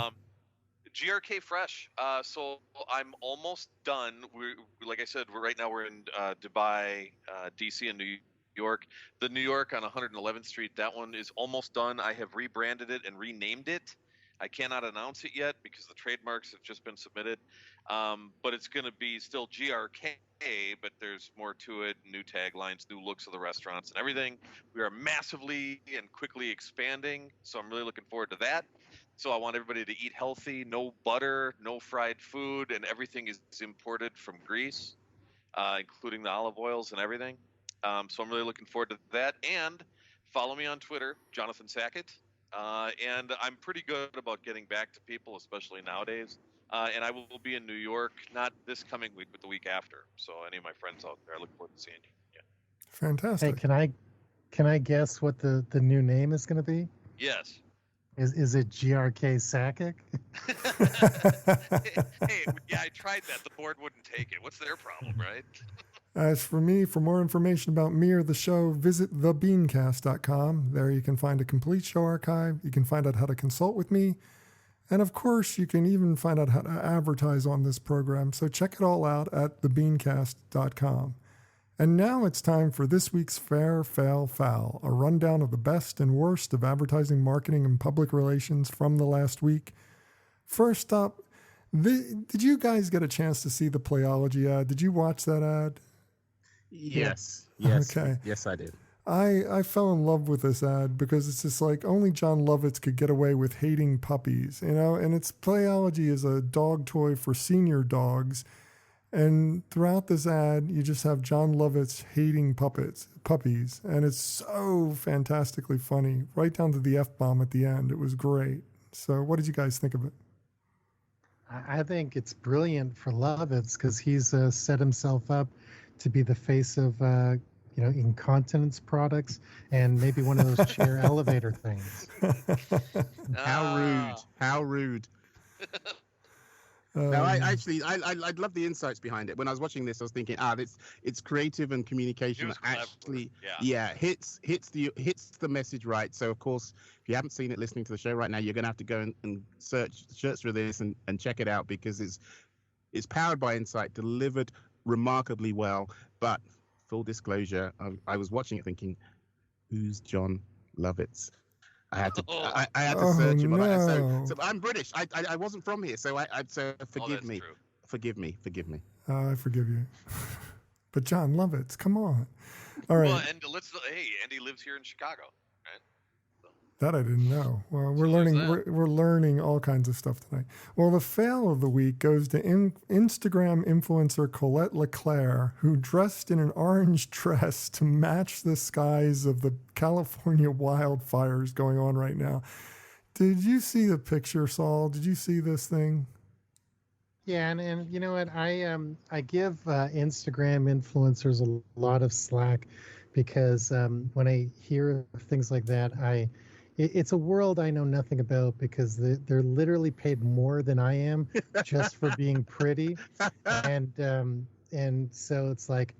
GRK Fresh. So I'm almost done. Like I said, right now we're in Dubai, DC, and New York. The New York on 111th Street, that one is almost done. I have rebranded it and renamed it. I cannot announce it yet because the trademarks have just been submitted. But it's going to be still GRK, but there's more to it, new taglines, new looks of the restaurants and everything. We are massively and quickly expanding, so I'm really looking forward to that. So I want everybody to eat healthy, no butter, no fried food, and everything is imported from Greece, including the olive oils and everything. So I'm really looking forward to that. And follow me on Twitter, Jonathan Sackett. And I'm pretty good about getting back to people, especially nowadays. And I will be in New York, not this coming week, but the week after. So any of my friends out there, I look forward to seeing you. Yeah. Fantastic. Hey, can I guess what the new name is going to be? Yes. Is it GRK Sackett? Hey, yeah, I tried that. The board wouldn't take it. What's their problem, right? As for me, for more information about me or the show, visit thebeancast.com. There you can find a complete show archive. You can find out how to consult with me. And of course, you can even find out how to advertise on this program. So check it all out at thebeancast.com. And now it's time for this week's Fair, Fail, Foul, a rundown of the best and worst of advertising, marketing, and public relations from the last week. First up, did you guys get a chance to see the Playology ad? Did you watch that ad? Yes. Okay. Yes, I did. I fell in love with this ad because it's just like only John Lovitz could get away with hating puppies, and it's Playology is a dog toy for senior dogs. And throughout this ad, you just have John Lovitz hating puppies, and it's so fantastically funny, right down to the F-bomb at the end. It was great. So what did you guys think of it? I think it's brilliant for Lovitz because he's set himself up to be the face of incontinence products and maybe one of those chair elevator things. How rude. No, I love the insights behind it. When I was watching this, I was thinking, it's creative and communication actually, hits the message right. So of course, if you haven't seen it, listening to the show right now, you're going to have to go and search through this and check it out because it's powered by insight, delivered remarkably well. But full disclosure, I was watching it thinking, who's John Lovitz? I had to search him. No. So I'm British. I wasn't from here, so so forgive me. True. Forgive me. I forgive you. But John Lovitz, come on. All right. Well, and Andy lives here in Chicago, right? That I didn't know. Well, we're learning all kinds of stuff tonight. Well, the fail of the week goes to Instagram influencer Colette Leclerc, who dressed in an orange dress to match the skies of the California wildfires going on right now. Did you see the picture, Saul? Did you see this thing? Yeah, and you know what? I give Instagram influencers a lot of slack because when I hear things like that, it's a world I know nothing about because they're literally paid more than I am just for being pretty, and so it's like,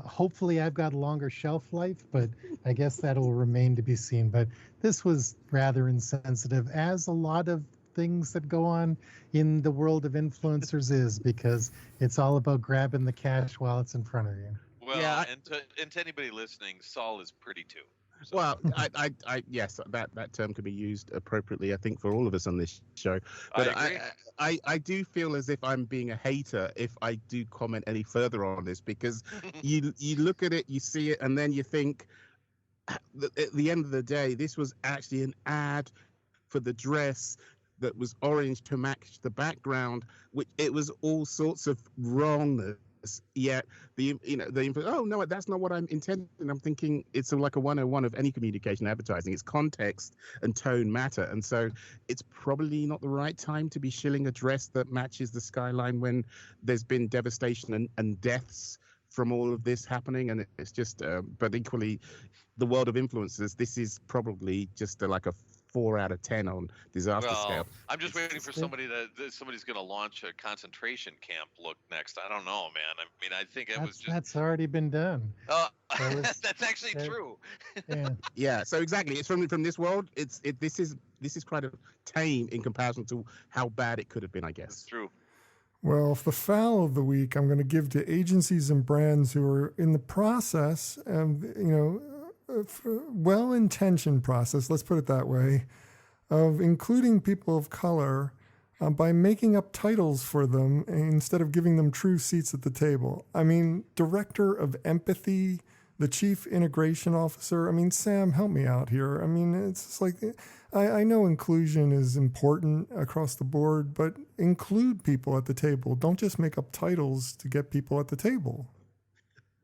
hopefully I've got a longer shelf life, but I guess that'll remain to be seen. But this was rather insensitive, as a lot of things that go on in the world of influencers is, because it's all about grabbing the cash while it's in front of you. Well, Yeah, and to anybody listening, Saul is pretty too. So. Well, I yes, that term could be used appropriately, I think, for all of us on this show. But I do feel as if I'm being a hater if I do comment any further on this, because you look at it, you see it, and then you think, at the end of the day, this was actually an ad for the dress that was orange to match the background, which it was all sorts of wrongness. Yet oh no, that's not what I'm intending. I'm thinking it's like a 101 of any communication advertising. It's context and tone matter, and so it's probably not the right time to be shilling a dress that matches the skyline when there's been devastation and deaths from all of this happening. And it's just but equally, the world of influencers, this is probably just like a 4 out of 10 on disaster scale. I'm just waiting for somebody's going to launch a concentration camp look next. I don't know, man. I mean, I think that's already been done. That's actually true. Yeah. So exactly, it's from this world. This is quite a tame in comparison to how bad it could have been, I guess. That's true. Well, the foul of the week, I'm going to give to agencies and brands who are in the process of, well-intentioned process, let's put it that way, of including people of color by making up titles for them instead of giving them true seats at the table. I mean, Director of Empathy, the Chief Integration Officer. I mean, Sam, help me out here. I mean, it's just like, I know inclusion is important across the board, but include people at the table. Don't just make up titles to get people at the table.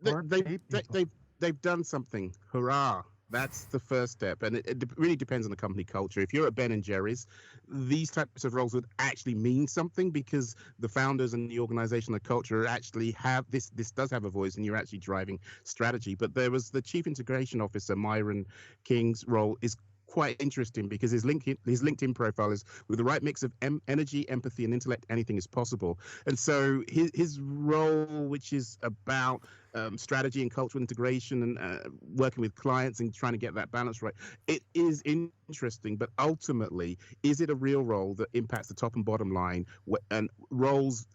They've done something. Hurrah. That's the first step. And it really depends on the company culture. If you're at Ben & Jerry's, these types of roles would actually mean something because the founders and the organization, the culture actually have this does have a voice and you're actually driving strategy. But there was the Chief Integration Officer, Myron King's role is quite interesting because his LinkedIn profile is with the right mix of energy, empathy, and intellect, anything is possible. And so his role, which is about strategy and cultural integration and working with clients and trying to get that balance right, it is interesting. But ultimately, is it a real role that impacts the top and bottom line? And roles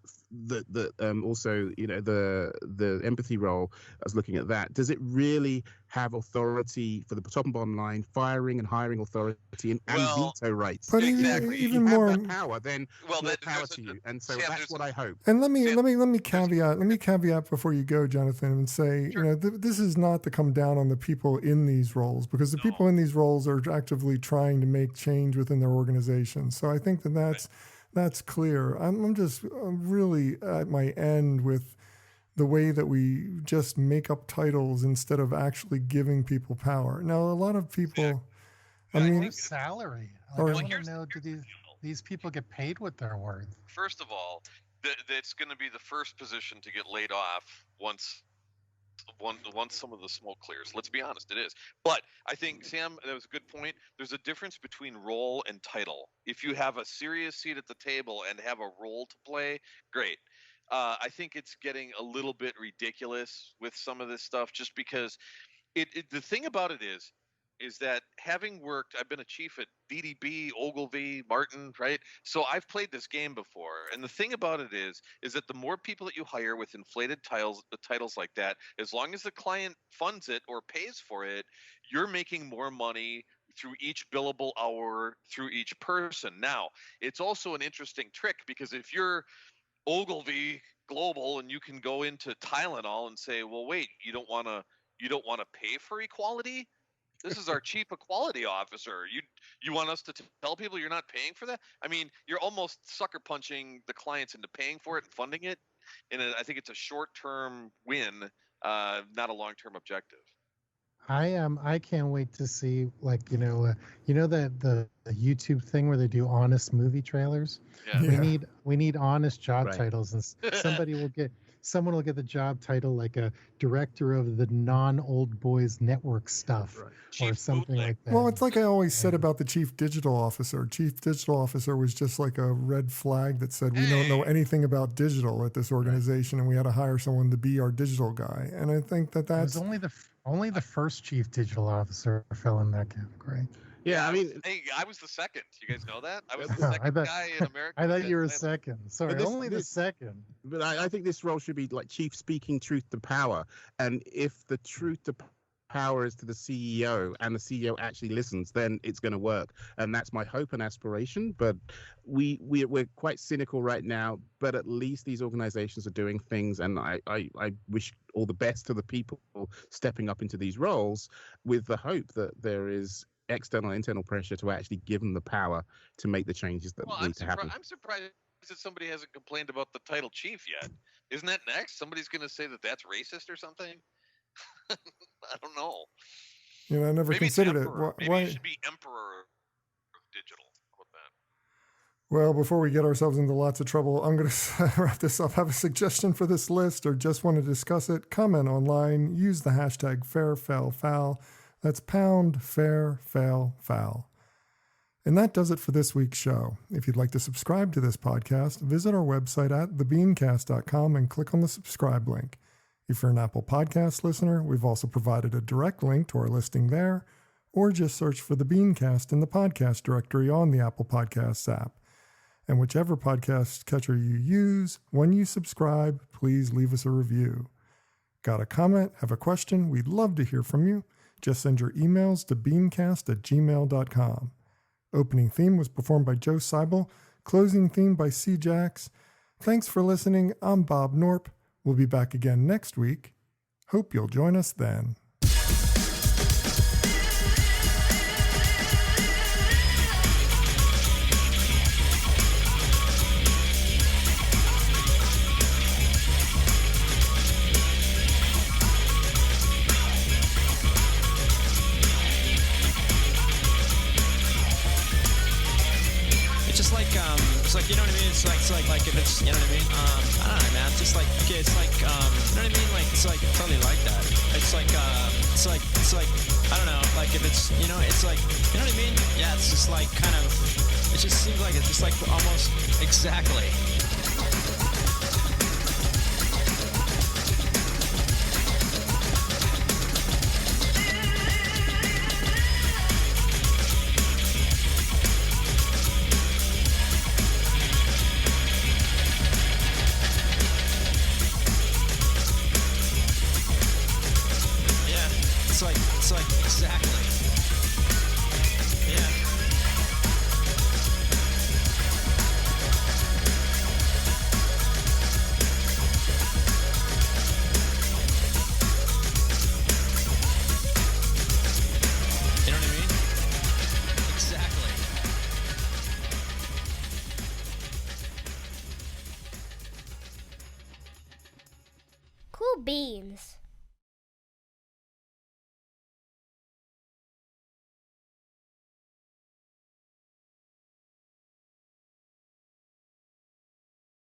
that also, you know, the empathy role, I was looking at that. Does it really have authority for the top and bottom line, firing and hiring authority and veto rights? But exactly. even if you more have that power, then more power to you. And so that's what I hope. And let me caveat before you go, Jonathan, and say, you know, this is not to come down on the people in these roles, because the people in these roles are actively trying to make change within their organization. So I think that's clear. I'm just really at my end with the way that we just make up titles instead of actually giving people power. Now, a lot of people, I mean, salary. I want to know, do these people get paid what they're worth? First of all, it's going to be the first position to get laid off once some of the smoke clears. Let's be honest, it is. But I think, Sam, that was a good point. There's a difference between role and title. If you have a serious seat at the table and have a role to play, great. I think it's getting a little bit ridiculous with some of this stuff, just because the thing about it is that having worked, I've been a chief at DDB, Ogilvy, Martin, right? So I've played this game before. And the thing about it is that the more people that you hire with inflated titles like that, as long as the client funds it or pays for it, you're making more money through each billable hour, through each person. Now, it's also an interesting trick, because if you're Ogilvy Global and you can go into Tylenol and say, well, wait, you don't want to pay for equality? This is our chief equality officer. You want us to tell people you're not paying for that? I mean, you're almost sucker punching the clients into paying for it and funding it. And I think it's a short-term win, not a long-term objective. I can't wait to see, like, that the YouTube thing where they do honest movie trailers. Yeah. We need honest job titles, and someone will get the job title like a director of the non-Old Boys Network stuff, or something like that. Well, it's like I always said about the chief digital officer. Chief digital officer was just like a red flag that said we don't know anything about digital at this organization, and we had to hire someone to be our digital guy. And I think that's only the first chief digital officer fell in that category. Yeah, I mean, I was the second. You guys know that? I was the second guy in America. I thought you were second. Sorry, the second. But I think this role should be like chief speaking truth to power. And if the truth to power is to the CEO and the CEO actually listens, then it's going to work. And that's my hope and aspiration. But we're quite cynical right now, but at least these organizations are doing things. And I wish all the best to the people stepping up into these roles, with the hope that there is external and internal pressure to actually give them the power to make the changes that need to happen. I'm surprised that somebody hasn't complained about the title chief yet. Isn't that next? Somebody's going to say that that's racist or something? I don't know. I never considered it. Maybe it should be emperor of digital. How about that? Well, before we get ourselves into lots of trouble, I'm going to wrap this up. Have a suggestion for this list, or just want to discuss it? Comment online. Use the hashtag #FairFailFoul. That's #FairFailFoul. And that does it for this week's show. If you'd like to subscribe to this podcast, visit our website at thebeancast.com and click on the subscribe link. If you're an Apple Podcast listener, we've also provided a direct link to our listing there, or just search for the BeanCast in the podcast directory on the Apple Podcasts app. And whichever podcast catcher you use, when you subscribe, please leave us a review. Got a comment? Have a question? We'd love to hear from you. Just send your emails to beancast@gmail.com. Opening theme was performed by Joe Seibel. Closing theme by C. Jax. Thanks for listening. I'm Bob Norp. We'll be back again next week. Hope you'll join us then. It's like, you know what I mean? It's like if it's, you know what I mean? I don't know, man. Just like, okay, it's like, you know what I mean? Like, it's like totally like that. It's like, I don't know, like if it's, you know, it's like, you know what I mean? Yeah, it's just like kind of, it just seems like it's just like almost exactly. It's like exactly. Yeah. You know what I mean? Exactly. Cool beans.